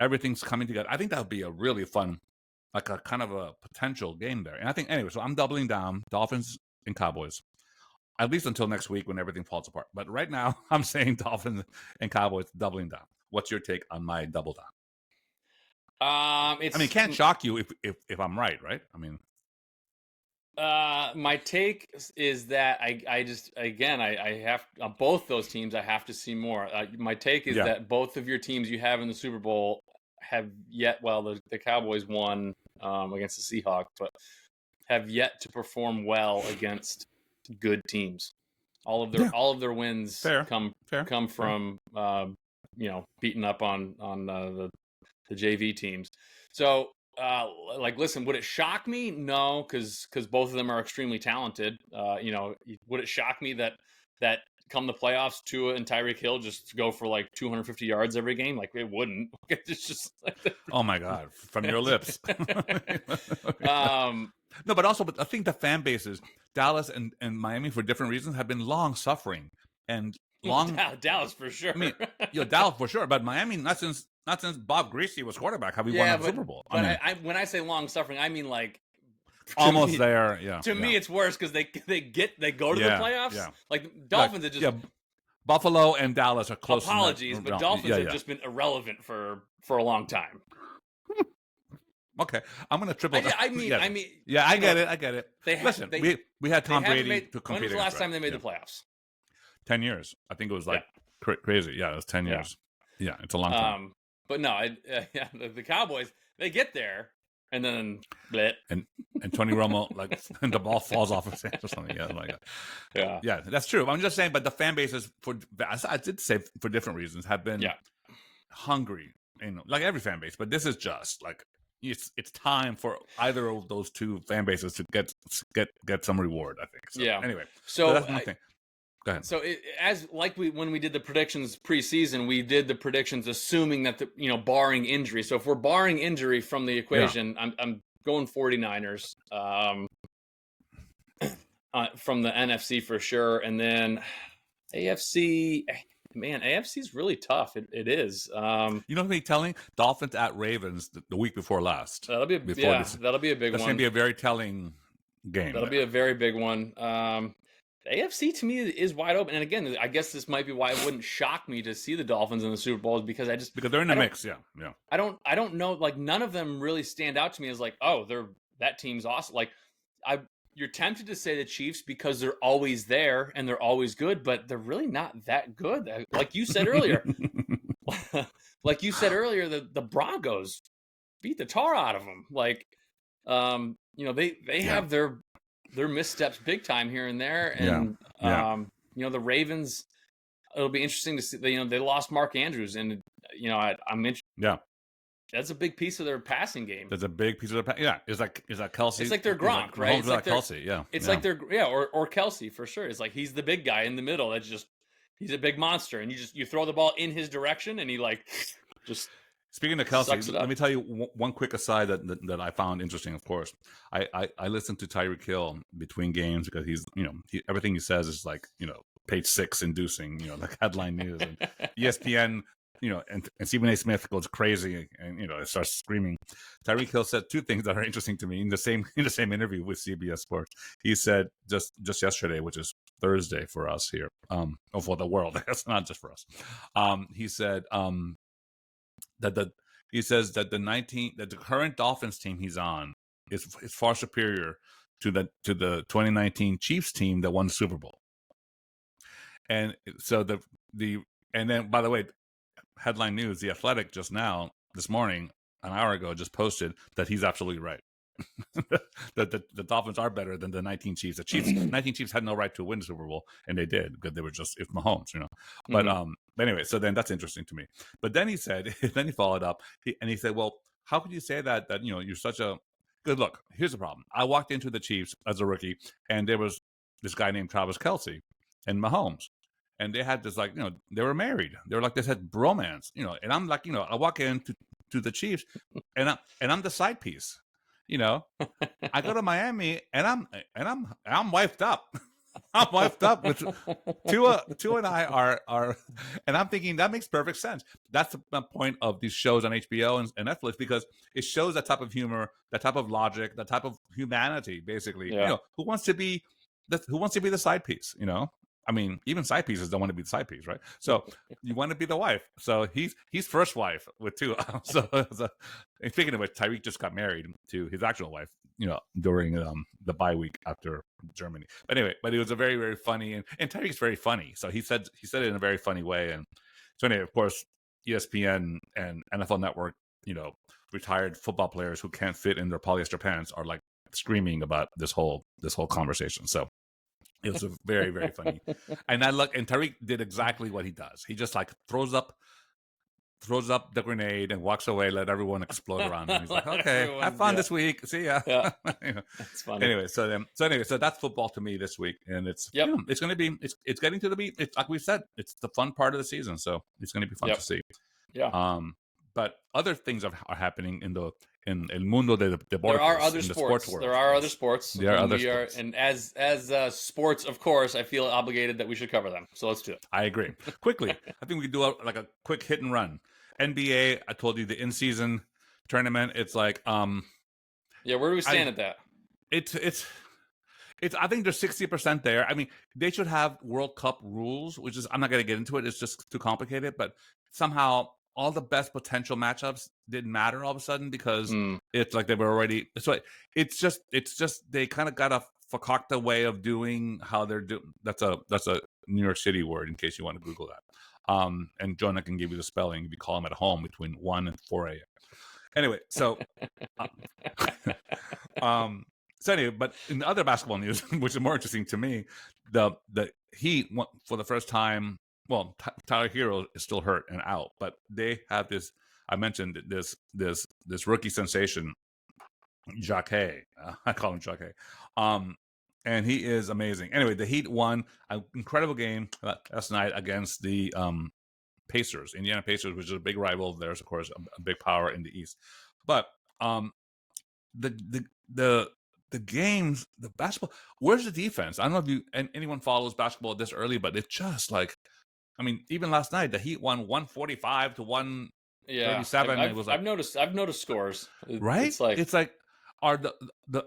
everything's coming together. I think that would be a really fun, like a kind of a potential game there. And I think, anyway, so I'm doubling down, Dolphins and Cowboys, at least until next week when everything falls apart. But right now, I'm saying Dolphins and Cowboys doubling down. What's your take on my double down? It can't shock you if I'm right? I mean, My take is that I just again I have on both those teams I have to see more. My take is that both of your teams you have in the Super Bowl have yet. Well, the Cowboys won against the Seahawks, but have yet to perform well against good teams. All of their wins come from beating up on the JV teams. So. Listen, would it shock me? No, because both of them are extremely talented. Would it shock me that come the playoffs, Tua and Tyreek Hill just go for like 250 yards every game? Like, it wouldn't. It's just like oh my God, from your lips. No, but I think the fan bases, Dallas and Miami, for different reasons, have been long suffering and long. Dallas for sure. I mean, Dallas for sure, but Miami not since Bob Greasy was quarterback have we won a Super Bowl. But when I say long suffering, I mean like almost there. Yeah. To me, it's worse because they go to the playoffs. Yeah. Like Dolphins are just Buffalo and Dallas are close. Apologies, but Dolphins have just been irrelevant for a long time. Okay, I'm gonna triple. I mean, I get it. Listen, we had Tom Brady to compete. When was the last time they made the playoffs? 10 years. I think it was like crazy. Yeah, it was 10 years. Yeah, it's a long time. But no, the Cowboys, they get there and then bleh. And Tony Romo, like, and the ball falls off his hands or something. Yeah, that's true. I'm just saying, but the fan bases I did say for different reasons have been hungry, like every fan base. But this is just like it's time for either of those two fan bases to get some reward, I think. So, anyway, so that's one thing. Go ahead. So when we did the predictions preseason, we did the predictions assuming that barring injury. So if we're barring injury from the equation, I'm going 49ers from the NFC for sure, and then AFC. Man, AFC's really tough. It is. You know what I'm telling? Dolphins at Ravens the week before last. That'll be a big one. That's going to be a very telling game. That'll be a very big one. The AFC to me is wide open, and again, I guess this might be why it wouldn't shock me to see the Dolphins in the Super Bowl, because they're in the mix, yeah. I don't know, like none of them really stand out to me as like, oh, that team's awesome. Like you're tempted to say the Chiefs because they're always there and they're always good, but they're really not that good. Like you said earlier, the Broncos beat the tar out of them. Like, they have their missteps big time here and there. And, the Ravens, it'll be interesting to see, they lost Mark Andrews, and, I'm interested. Yeah. That's a big piece of their passing game. That's a big piece of their yeah. Is that Kelsey? It's like their Gronk, right? It's like Kelsey, yeah. It's like their or Kelsey for sure. It's like he's the big guy in the middle. He's a big monster, and you throw the ball in his direction, and he just. Speaking of Kelsey, let me tell you one quick aside that I found interesting. Of course, I listened to Tyreek Hill between games because he's everything he says is page 6 inducing, like headline news, and ESPN. And Stephen A. Smith goes crazy and it starts screaming. Tyreek Hill said two things that are interesting to me in the same interview with CBS Sports. He said just yesterday, which is Thursday for us here, or for the world, that's not just for us. He said that the current Dolphins team he's on is far superior to the 2019 Chiefs team that won the Super Bowl. And so and then, by the way, headline news, The Athletic just now, this morning, an hour ago, just posted that he's absolutely right. that the Dolphins are better than the 19 Chiefs. The 19 Chiefs had no right to win the Super Bowl, and they did, because they were just Mahomes, But anyway, so then that's interesting to me. But then he said, then he followed up, and he said, well, how could you say that you're such a good look? Here's the problem. I walked into the Chiefs as a rookie, and there was this guy named Travis Kelce and Mahomes. And they had this, they were married. They were like, this had bromance, and I'm like, I walk into the Chiefs and I'm the side piece, I go to Miami and I'm wifed up. I'm wifed up with Tua and I are, and I'm thinking that makes perfect sense. That's the point of these shows on HBO and Netflix, because it shows that type of humor, that type of logic, that type of humanity, basically, who wants to be the side piece, I mean, even side pieces don't want to be the side piece, right? So you want to be the wife. So he's first wife with Tua. So and speaking of which, Tyreek just got married to his actual wife during the bye week after Germany. But anyway, it was a very, very funny, and Tyreek's very funny. So he said it in a very funny way. And so anyway, of course, ESPN and NFL Network, retired football players who can't fit in their polyester pants are like screaming about this whole conversation. So it was a very, very funny. And Tyreek did exactly what he does. He just like throws up the grenade and walks away, let everyone explode around him. He's like, okay, have fun this week. See ya. Yeah. That's funny. Anyway, so that's football to me this week. And it's it's going to be, it's getting to it's like we said, it's the fun part of the season. So it's going to be fun to see. Yeah. But other things are happening in El Mundo de Deportes. There are other sports. World. There are other sports. There are other sports. And as sports, of course, I feel obligated that we should cover them. So let's do it. I agree. Quickly, I think we could do a quick hit and run. NBA, I told you the in-season tournament. It's like, where do we stand at that? It's. I think there's 60% there. I mean, they should have World Cup rules, which is I'm not going to get into it. It's just too complicated. But somehow all the best potential matchups didn't matter all of a sudden because it's like they were already. So it's just they kind of got a fakakta way of doing how they're doing. That's a New York City word in case you want to Google that. And Jonah can give you the spelling if you call him at home between 1 and 4 a.m. Anyway, so so anyway, but in the other basketball news, which is more interesting to me, the Heat for the first time. Well, Tyler Hero is still hurt and out, but they have this. I mentioned this rookie sensation, Jacquet. I call him Jacquet. And he is amazing. Anyway, the Heat won an incredible game last night against the Pacers, Indiana Pacers, which is a big rival of theirs, of course, a big power in the East. But the games, the basketball, where's the defense? I don't know if anyone follows basketball this early, but it's just like, I mean, even last night, the Heat won 145 to 137. I've noticed scores. Right? It's like are the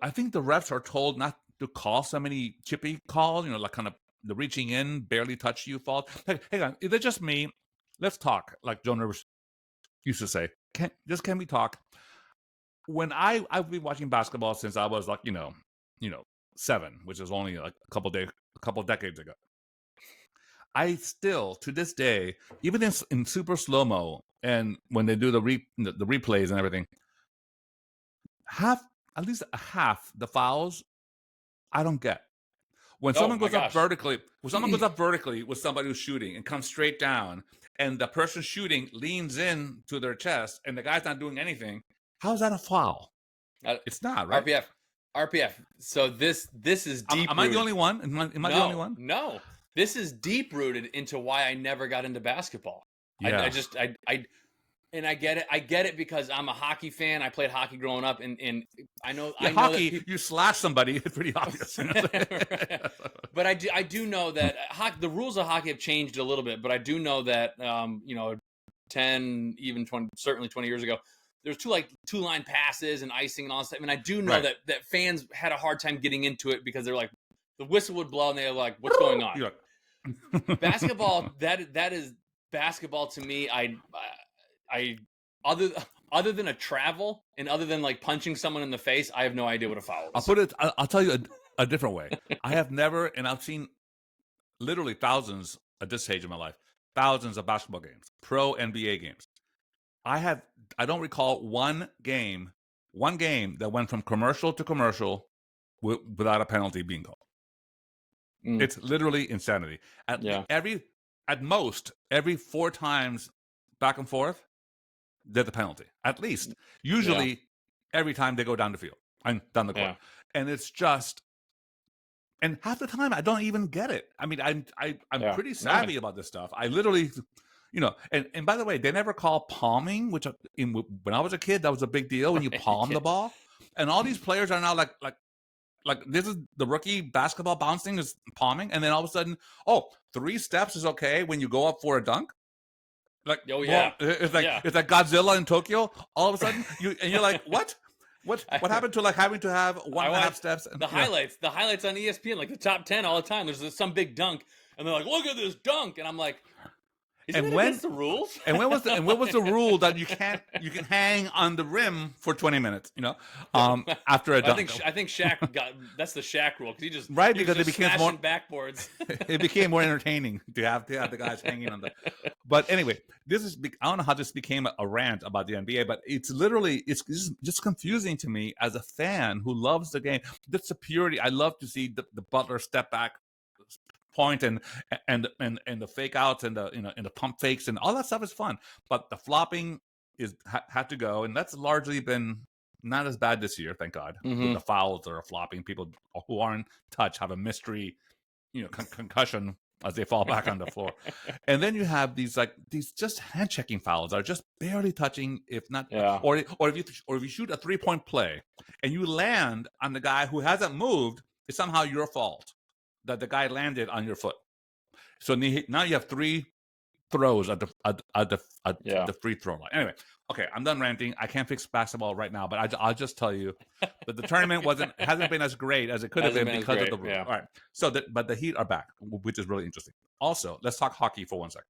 I think the refs are told not to call so many chippy calls, like kind of the reaching in, barely touch you fault. Hey, hang on, is it just me? Let's talk, like Jonah used to say. Can we talk? When I've been watching basketball since I was like 7, which is only like a couple decades ago. I still, to this day, even in super slow-mo, and when they do the replays and everything, at least half the fouls I don't get. When someone goes up vertically, with somebody who's shooting and comes straight down, and the person shooting leans in to their chest, and the guy's not doing anything, how is that a foul? It's not, right? RPF. So this is deep. Am I the only one? Am I the only one? No. This is deep rooted into why I never got into basketball. Yeah. I get it. I get it because I'm a hockey fan. I played hockey growing up, and I know hockey. You slash somebody, it's pretty obvious. But I do know that the rules of hockey have changed a little bit. But I do know that 10, even 20, certainly 20 years ago, there's two line passes and icing and all that stuff. I mean, I do know that fans had a hard time getting into it because they're like, the whistle would blow and they're like, what's going on? Basketball, that is basketball to me. I other than a travel and other than like punching someone in the face, I have no idea what a foul is. I'll tell you a different way. I have never, and I've seen literally thousands at this stage of my life, thousands of basketball games, pro NBA games. I don't recall one game that went from commercial to commercial without a penalty being called. It's literally insanity. At most, every 4 times back and forth, there's a penalty. At least. Usually, every time they go down the field and down the court. Yeah. And it's just, and half the time, I don't even get it. I mean, I'm pretty savvy about this stuff. I literally, and by the way, they never call palming, which when I was a kid, that was a big deal when you palm the ball. And all these players are now like this is the rookie basketball bouncing is palming, and then all of a sudden, 3 steps is okay when you go up for a dunk. Like, it's like Godzilla in Tokyo. All of a sudden, you're like, what? What happened to like having to have 1.5 steps? The highlights on ESPN, like the top 10 all the time. There's some big dunk, and they're like, look at this dunk, and I'm like, Isn't that against the rules? And what was the rule that you can hang on the rim for 20 minutes? After a dunk. I think Shaq that's the Shaq rule because he just because was it became more backboards. It became more entertaining to have the guys hanging on the. But anyway, I don't know how this became a rant about the NBA, but it's just confusing to me as a fan who loves the game. The security, I love to see the Butler step back point and the fake outs and the pump fakes and all that stuff is fun, but the flopping had to go, and that's largely been not as bad this year, thank God. Mm-hmm. The fouls that are flopping, people who aren't touched have a mystery concussion as they fall back on the floor. And then you have these just hand checking fouls are just barely touching, if not, or if you shoot a 3-point play and you land on the guy who hasn't moved, it's somehow your fault that the guy landed on your foot. So now you have 3 throws at the free throw line. Anyway, okay, I'm done ranting. I can't fix basketball right now, but I'll just tell you that the tournament hasn't been as great as it could have been because of the rules. Yeah. All right, so but the Heat are back, which is really interesting. Also, let's talk hockey for 1 second.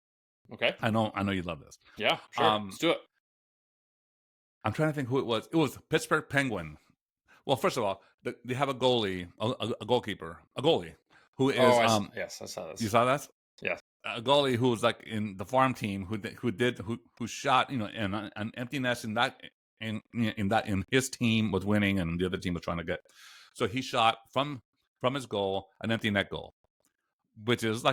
Okay, I know you love this. Yeah, sure. Let's do it. I'm trying to think who it was. It was Pittsburgh Penguin. Well, first of all, they have a goalie, a goalie who is. Yes, I saw this. You saw that? Yes. A goalie who was like in the farm team who shot in an empty nest in his team was winning and the other team was trying to get. So he shot from his goal an empty net goal, which is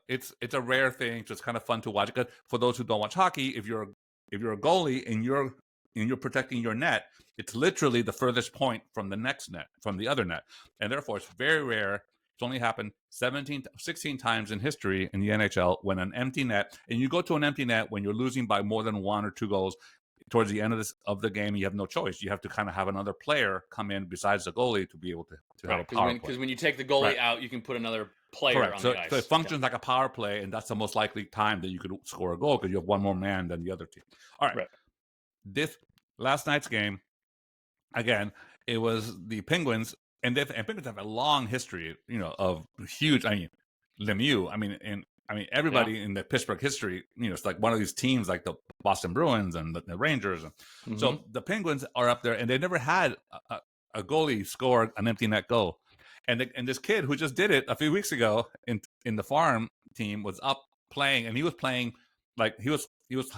it's a rare thing. So it's kind of fun to watch. Because for those who don't watch hockey, if you're a goalie and you're protecting your net, it's literally the furthest point from the next net, from the other net, and therefore it's very rare. It's only happened 16 times in history in the NHL when an empty net, and you go to an empty net when you're losing by more than 1 or 2 goals towards the end of the game. You have no choice. You have to kind of have another player come in besides the goalie to be able to have a power play. Because when you take the goalie out, you can put another player on the ice. So it functions like a power play, and that's the most likely time that you could score a goal because you have one more man than the other team. All right. This last night's game, again, it was the Penguins. And Penguins have a long history, of huge. I mean, Lemieux. I mean, everybody in the Pittsburgh history. It's like one of these teams, like the Boston Bruins and the Rangers. Mm-hmm. So the Penguins are up there, and they never had a goalie score an empty net goal. And this kid who just did it a few weeks ago in the farm team was up playing, and he was playing like he was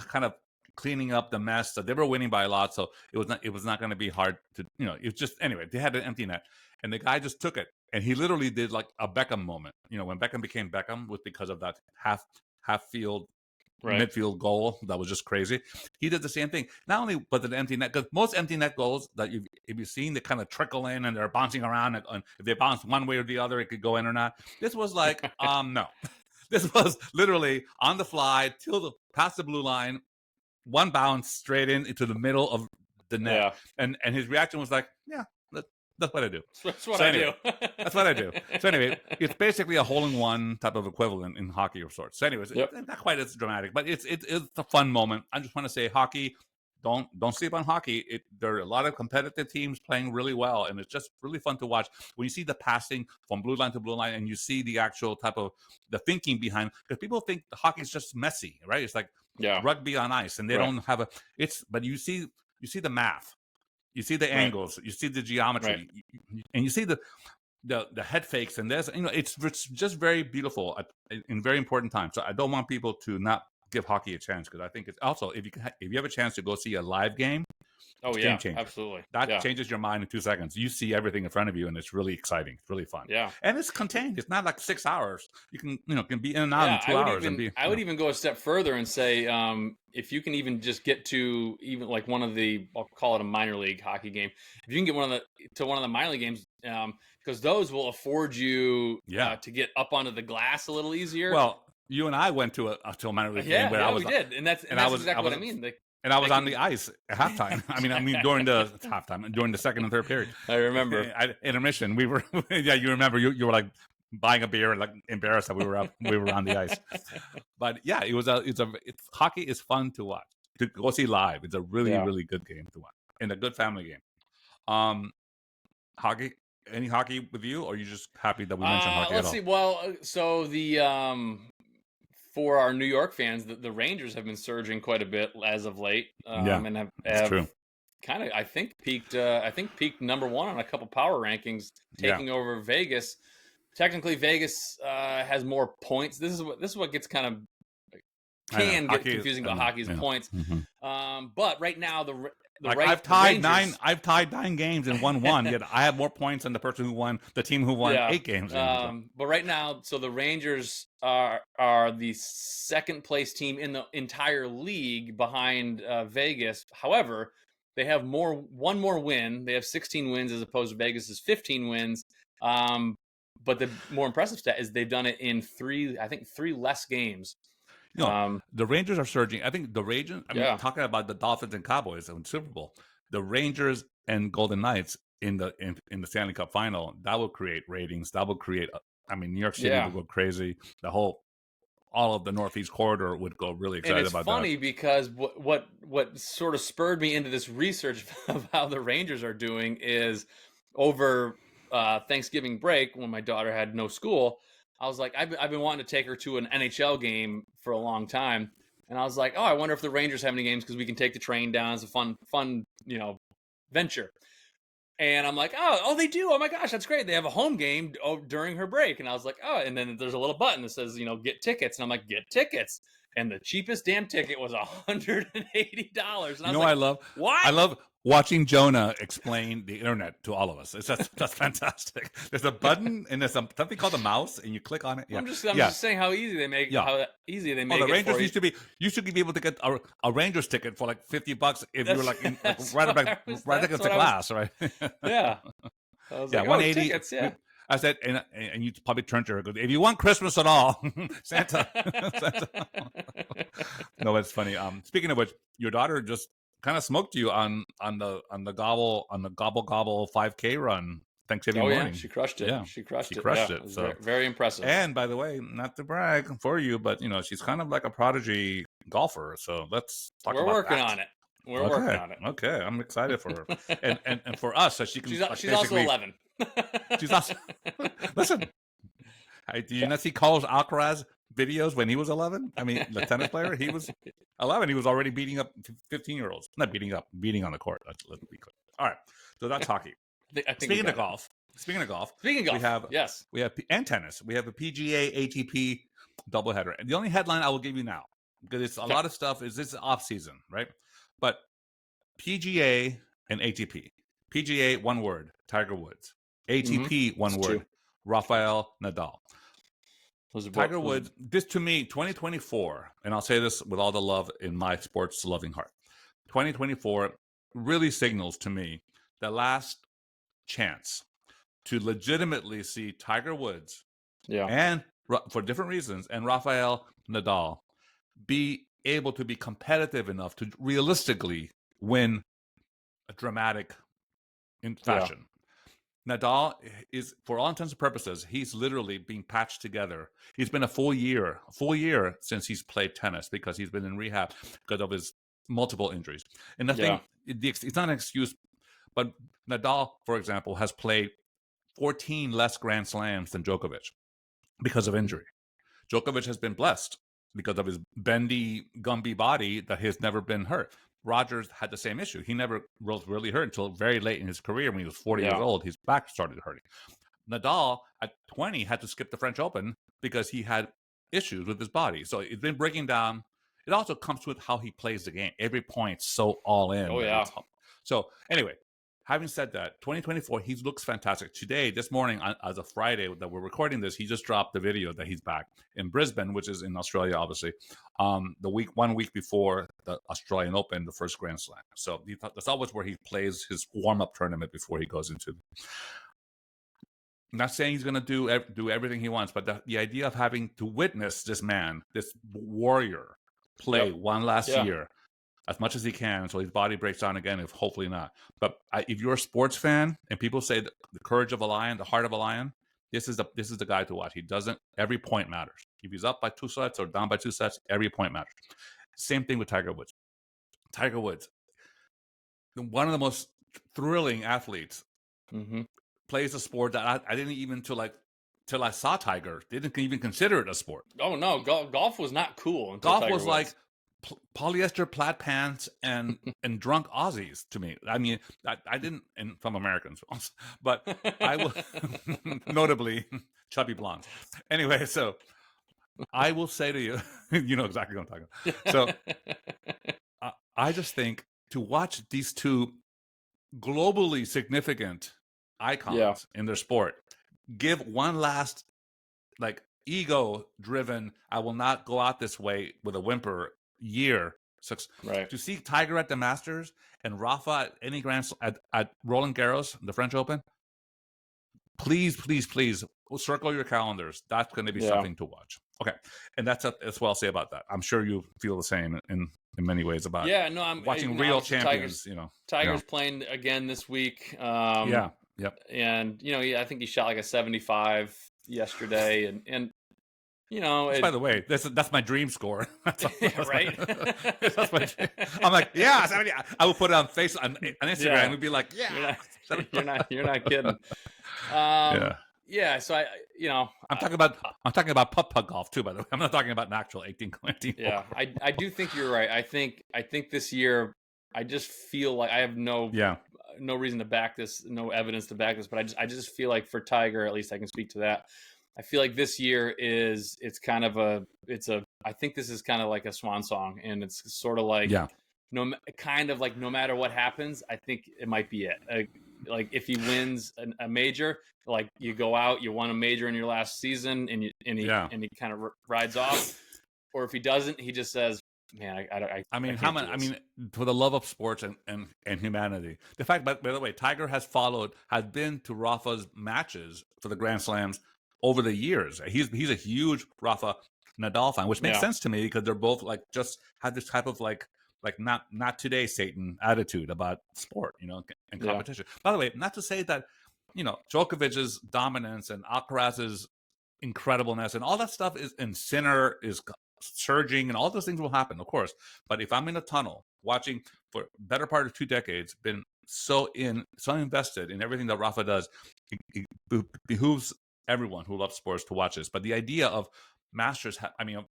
kind of cleaning up the mess. So they were winning by a lot, so it was not going to be hard to It's just anyway they had an empty net. And the guy just took it, and he literally did like a Beckham moment. When Beckham became Beckham was because of that half field midfield goal that was just crazy. He did the same thing. Not only was it an empty net, because most empty net goals that if you've seen, they kind of trickle in and they're bouncing around, and if they bounce one way or the other, it could go in or not. This was like no, this was literally on the fly past the blue line, one bounce straight into the middle of the net, and his reaction was like, yeah. That's what I do. That's what I do. That's what I do. So anyway, it's basically a hole-in-one type of equivalent in hockey of sorts. So anyways, it's not quite as dramatic, but it's a fun moment. I just want to say hockey, don't sleep on hockey. There are a lot of competitive teams playing really well, and it's just really fun to watch. When you see the passing from blue line to blue line, and you see the actual type of the thinking behind, because people think the hockey is just messy, right? It's like rugby on ice, and they don't have but you see the math. You see the angles, you see the geometry, and you see the head fakes, and it's just very beautiful in very important times. So I don't want people to not give hockey a chance, because I think it's also if you have a chance to go see a live game. Oh yeah, absolutely. That changes your mind in 2 seconds. You see everything in front of you, and it's really exciting. It's really fun. Yeah, and it's contained. It's not like 6 hours. You can be in and out in 2 hours. I would even go a step further and say, if you can even just get to even like one of the, I'll call it a minor league hockey game. If you can get one of the minor league games, because those will afford you to get up onto the glass a little easier. Well, you and I went to a minor league game where we did, and that's exactly what I mean. And I was on the ice at halftime. I mean, during the second and third period. I remember. Intermission. We were, you remember, you were like buying a beer and like embarrassed that we were on the ice. But yeah, hockey is fun to watch, to go see live. It's a really, really good game to watch, and a good family game. Hockey, any hockey with you, or are you just happy that we mentioned hockey let's see. Well, so the for our New York fans, the Rangers have been surging quite a bit as of late, and that's true. kind of I think peaked number one on a couple power rankings, taking over Vegas. Technically, Vegas has more points. This is what gets kind of get confusing about hockey's points. But right now I've tied nine games and won one. Yet I have more points than the person who won, the team who won 8 games. But right now, so the Rangers are the second place team in the entire league behind Vegas. However, they have one more win. They have 16 wins as opposed to Vegas's 15 wins. But the more impressive stat is they've done it in three less games. The Rangers are surging. I think the Rangers, talking about the Dolphins and Cowboys in Super Bowl, the Rangers and Golden Knights in the Stanley Cup final, that will create ratings. That will create, New York City will go crazy. All of the Northeast corridor would go really excited about that. It's funny because what sort of spurred me into this research of how the Rangers are doing is over Thanksgiving break when my daughter had no school. I was like, I've been wanting to take her to an NHL game for a long time, and I was like, oh, I wonder if the Rangers have any games because we can take the train down. It's a fun venture. And I'm like, oh, they do. Oh my gosh, that's great. They have a home game during her break. And I was like, oh, and then there's a little button that says, get tickets. And I'm like, get tickets. And the cheapest damn ticket was $180. And I love? What? I love watching Jonah explain the internet to all of us. That's fantastic. There's a button and there's something called a mouse, and you click on it. Yeah. I'm just saying how easy they make. How easy they make. The Rangers used to be able to get a Rangers ticket for like $50 if you were right against the glass, right? Yeah. I was like, 180. Tickets, yeah. I said, and you probably turned to her, if you want Christmas at all, Santa. No, it's funny. Speaking of which, your daughter just kind of smoked you on the gobble 5K run Thanksgiving morning. Yeah, she crushed it. Yeah, she crushed it. It so very, very impressive. And by the way, not to brag for you, but she's kind of like a prodigy golfer. So let's talk about that. We're working on it. We're working on it. Okay, I'm excited for her, and for us, so she can. She's also 11. She's also. Listen, did you not see Carlos Alcaraz videos when he was 11? The tennis player, he was 11. He was already beating up 15-year-olds. Not beating up, beating on the court. Let's be clear. All right, so that's hockey. Speaking of golf, we have and tennis. We have a PGA ATP doubleheader. And the only headline I will give you now, because it's a lot of stuff, is this off season, right? But PGA and ATP. PGA, one word, Tiger Woods. ATP, one word, true. Rafael Nadal. Tiger Woods, this to me, 2024, and I'll say this with all the love in my sports loving heart, 2024 really signals to me the last chance to legitimately see Tiger Woods, and for different reasons, and Rafael Nadal be able to be competitive enough to realistically win a dramatic in fashion. Nadal is, for all intents and purposes, he's literally being patched together. He's been a full year since he's played tennis because he's been in rehab because of his multiple injuries. And the thing, it's not an excuse, but Nadal, for example, has played 14 less Grand Slams than Djokovic because of injury. Djokovic has been blessed because of his bendy, Gumby body that has never been hurt. Rogers had the same issue. He never was really hurt until very late in his career. When he was 40 years old, his back started hurting. Nadal, at 20, had to skip the French Open because he had issues with his body. So it's been breaking down. It also comes with how he plays the game. Every point's so all in. So anyway, having said that, 2024, he looks fantastic. Today, this morning, as a Friday that we're recording this, he just dropped the video that he's back in Brisbane, which is in Australia, obviously, 1 week before the Australian Open, the first Grand Slam. So that's always where he plays his warm-up tournament before he goes into. I'm not saying he's going to do everything he wants, but the idea of having to witness this man, this warrior, play one last year, as much as he can, so his body breaks down again, if hopefully not. But if you're a sports fan and people say the courage of a lion, the heart of a lion, this is the guy to watch. He doesn't. Every point matters. If he's up by 2 sets or down by 2 sets, every point matters. Same thing with Tiger Woods. Tiger Woods, one of the most thrilling athletes, plays a sport that I didn't even until like till I saw Tiger. Didn't even consider it a sport. Oh no, golf was not cool. Until Golf Tiger was like polyester plaid pants and drunk Aussies to me. I mean, I didn't, and from Americans, but I will notably chubby blondes. Anyway, so I will say to you, you know exactly what I'm talking about. So I just think to watch these two globally significant icons in their sport give one last like ego driven, I will not go out this way with a whimper year. Right. To see Tiger at the Masters and Rafa at any at Roland Garros, the French Open, please circle your calendars. That's going to be something to watch. Okay, and that's what I'll say about that. I'm sure you feel the same in many ways about I'm watching real champions. Tiger's playing again this week. Yep. And I think he shot like a 75 yesterday, and by the way, that's my dream score. Right. That's my dream. I'm like, yeah, 70. I will put it on on Instagram and be like, yeah, you're not kidding. So I'm talking about putt golf too. By the way, I'm not talking about an actual 18. Yeah, I do think you're right. I think this year, I just feel like I have no reason to back this, no evidence to back this, but I just feel like for Tiger, at least I can speak to that. I feel like this year I think this is kind of like a swan song, and it's sort of like no matter what happens, I think it might be it. Like if he wins a major, like you go out, you won a major in your last season, and he kind of rides off, or if he doesn't, he just says, "Man, I mean, for the love of sports and humanity, the fact, by the way, Tiger has been to Rafa's matches for the Grand Slams over the years. He's a huge Rafa Nadal fan, which makes sense to me because they're both like just have this type of like not today Satan attitude about sport, and competition. By the way, not to say that Djokovic's dominance and Alcaraz's incredibleness and all that stuff Sinner is surging and all those things will happen, of course. But if I'm in a tunnel watching for better part of 2 decades, been so invested in everything that Rafa does, it behooves everyone who loves sports to watch this. But the idea of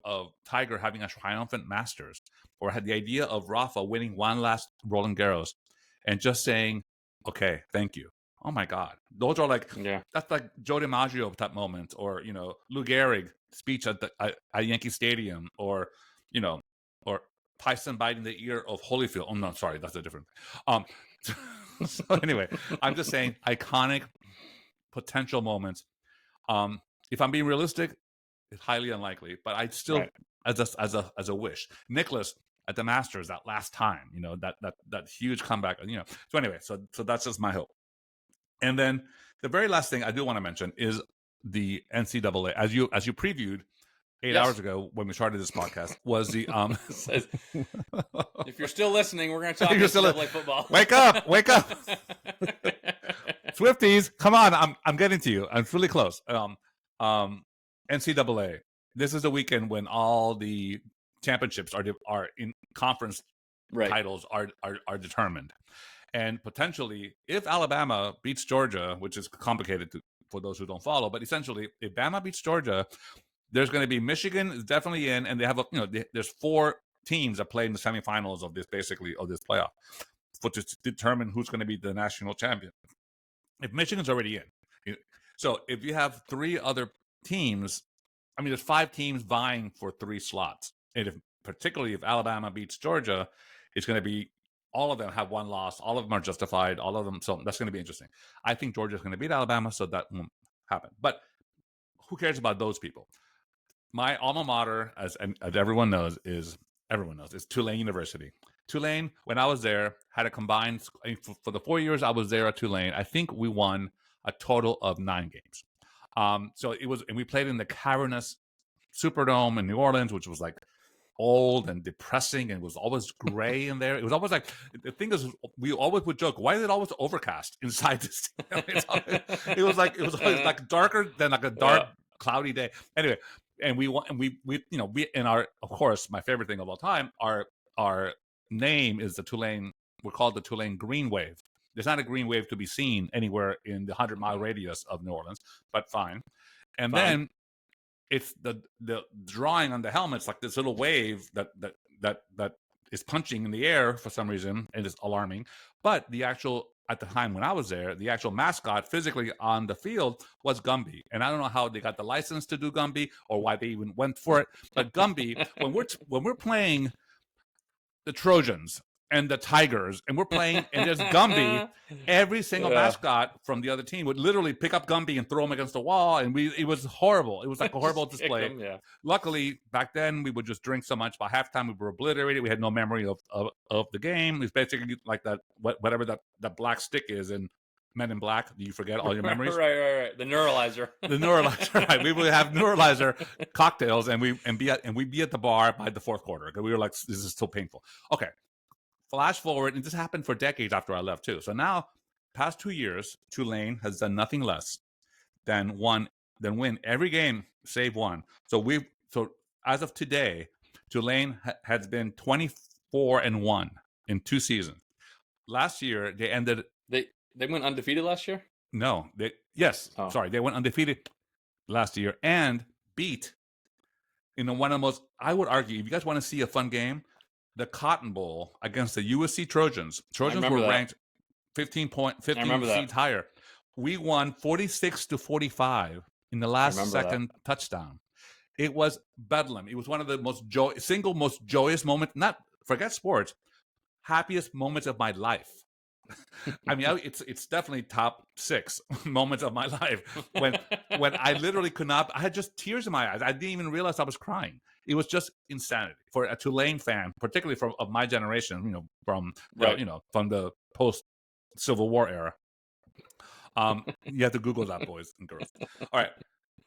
of Tiger having a triumphant Masters, or had the idea of Rafa winning one last Roland Garros and just saying, okay, thank you. Oh my God. Those are like, that's like Joe DiMaggio type moment, or, Lou Gehrig speech at Yankee Stadium, or, or Tyson biting the ear of Holyfield. Oh no, sorry. That's a different, so anyway, I'm just saying iconic potential moments. If I'm being realistic, it's highly unlikely, but I'd still, as a wish, Nicholas at the Masters that last time, that huge comeback, So anyway, so that's just my hope. And then the very last thing I do want to mention is the NCAA, as you previewed 8 hours ago when we started this podcast, was the If you're still listening, we're going to talk NCAA football. Wake up! Swifties, come on! I'm getting to you. I'm really close. NCAA. This is the weekend when all the championships are in conference titles are determined, and potentially if Alabama beats Georgia, which is complicated for those who don't follow, but essentially if Bama beats Georgia, there's going to be Michigan is definitely in, and they have there's 4 teams that play in the semifinals of this playoff to determine who's going to be the national champion. If Michigan's already in, so if you have 3 other teams, there's 5 teams vying for 3 slots, and particularly if Alabama beats Georgia, it's going to be all of them have 1 loss, all of them are justified, all of them. So that's going to be interesting. I think Georgia's going to beat Alabama, so that won't happen. But who cares about those people? My alma mater, as everyone knows, is Tulane University. Tulane, when I was there, had a combined for the 4 years I was there at Tulane, I think we won a total of 9 games. So it was, and we played in the cavernous Superdome in New Orleans, which was like old and depressing, and was always gray in there. It was always like, the thing is, we always would joke, why is it always overcast inside this? It was always like darker than like a dark cloudy day. Anyway, and we in our, of course, my favorite thing of all time, our name is the Tulane. We're called the Tulane Green Wave. There's not a green wave to be seen anywhere in the 100-mile radius of New Orleans, but fine. And Fine. then it's the drawing on the helmet's like this little wave that is punching in the air for some reason, and it's alarming. But the actual, at the time when I was there, the actual mascot physically on the field was Gumby. And I don't know how they got the license to do Gumby or why they even went for it. But Gumby, when we're playing the Trojans and the Tigers, and we're playing, and there's Gumby, every single mascot from the other team would literally pick up Gumby and throw him against the wall, and it was horrible. It was like a horrible display. Him, Luckily, back then, we would just drink so much. By halftime, we were obliterated. We had no memory of the game. It was basically like that, whatever that black stick is in Men in Black. Do you forget all your memories? Right. The neuralizer. The neuralizer, right. We would have neuralizer cocktails, and we'd be at the bar by the fourth quarter, because we were like, this is so painful. Okay. Flash forward, and this happened for decades after I left too. So now, past 2 years, Tulane has done nothing less than win every game save one. So as of today, Tulane has been 24-1 in 2 seasons. Last year they ended. They went undefeated last year. No, they went undefeated last year and beat. One of the most, I would argue, if you guys want to see a fun game, the Cotton Bowl against the USC Trojans. Trojans were ranked 15 seeds higher. We won 46-45 in the last second touchdown. It was bedlam. It was one of the most joyous moments. Not forget sports, happiest moments of my life. I mean, it's definitely top 6 moments of my life when I literally could not. I had just tears in my eyes. I didn't even realize I was crying. It was just insanity for a Tulane fan, particularly of my generation. From the post Civil War era. You have to Google that, boys and girls. All right,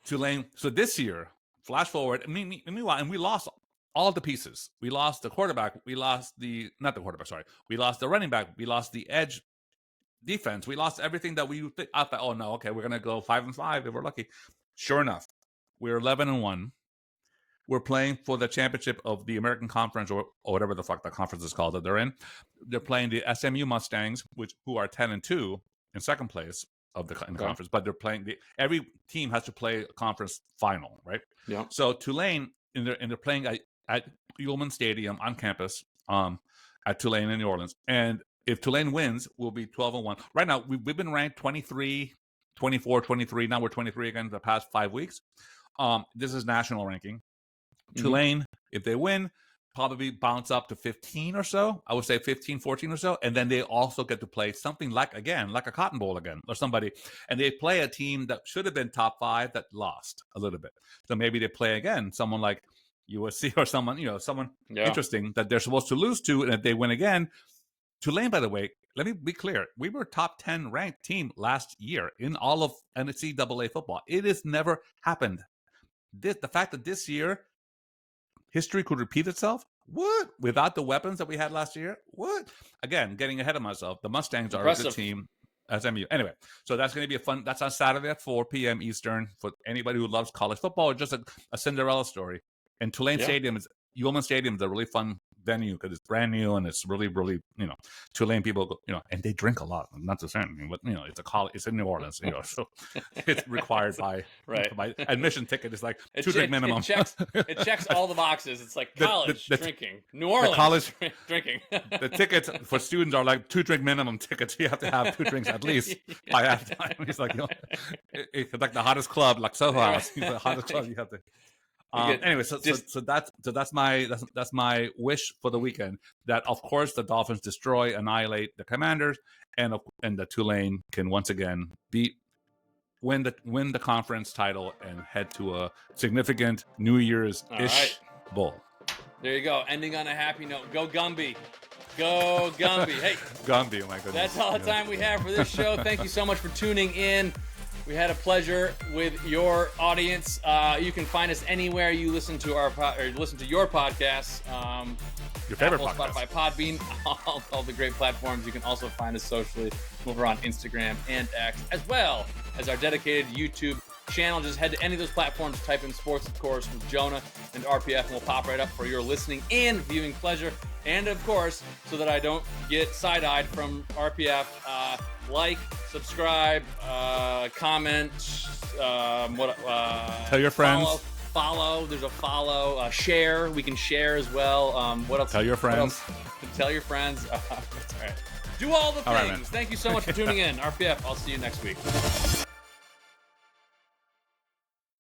Tulane. So this year, flash forward. Meanwhile, and we lost all the pieces. We lost the quarterback. We lost we lost the running back. We lost the edge defense. We lost everything that I thought, oh no, okay, we're gonna go 5-5 if we're lucky. Sure enough, we're 11-1. We're playing for the championship of the American Conference, or whatever the fuck that conference is called that they're in. They're playing the SMU Mustangs, who are 10-2 in second place in the conference, but they're playing every team has to play a conference final, right? Yeah. So Tulane, and they're playing at Ullman Stadium on campus at Tulane in New Orleans. And if Tulane wins, we'll be 12-1. Right now, we've been ranked 23, 24, 23. Now we're 23 again the past 5 weeks. This is national ranking. Mm-hmm. Tulane, if they win, probably bounce up to 15 or so. I would say 15, 14 or so. And then they also get to play something like a Cotton Bowl again or somebody. And they play a team that should have been top 5 that lost a little bit. So maybe they play again someone like USC or someone interesting that they're supposed to lose to. And if they win again, Tulane, by the way, let me be clear. We were top 10 ranked team last year in all of NCAA football. It has never happened. The fact that this year history could repeat itself? What? Without the weapons that we had last year? What? Again, getting ahead of myself. The Mustangs are a good team. SMU. Anyway, so that's going to be that's on Saturday at 4 p.m. Eastern for anybody who loves college football or just a Cinderella story. And Tulane Stadium Ullman Stadium is a really fun venue because it's brand new and it's really, really, Tulane people go, and they drink a lot. Not to say anything, but it's a college. It's in New Orleans, so it's required by admission ticket. It's like 2 drink minimum. It checks all the boxes. It's like college drinking, New Orleans college drinking. The tickets for students are like 2 drink minimum tickets. You have to have 2 drinks at least by halftime. It's like it's like the hottest club, like Soho House. The hottest club you have to. Anyway, so that's my wish for the weekend. That of course the Dolphins annihilate the Commanders, and the Tulane can once again win the conference title and head to a significant New Year's bowl. There you go. Ending on a happy note. Go Gumby. Go Gumby. Hey, Gumby. Oh my goodness. That's all the time we have for this show. Thank you so much for tuning in. We had a pleasure with your audience. You can find us anywhere you listen to your podcasts. Your favorite Apple, podcast. Spotify, Podbean, all the great platforms. You can also find us socially over on Instagram and X, as well as our dedicated YouTube channel. Just head to any of those platforms, type in Sports, of course, with Jonah and RPF, and we'll pop right up for your listening and viewing pleasure. And of course, so that I don't get side-eyed from RPF, like, subscribe, comment, tell your friends. Follow. There's a follow. Share. We can share as well. What else? Tell your friends. Tell your friends. That's all right. Do all the things. All right, man. Thank you so much for tuning in. RPF, I'll see you next week.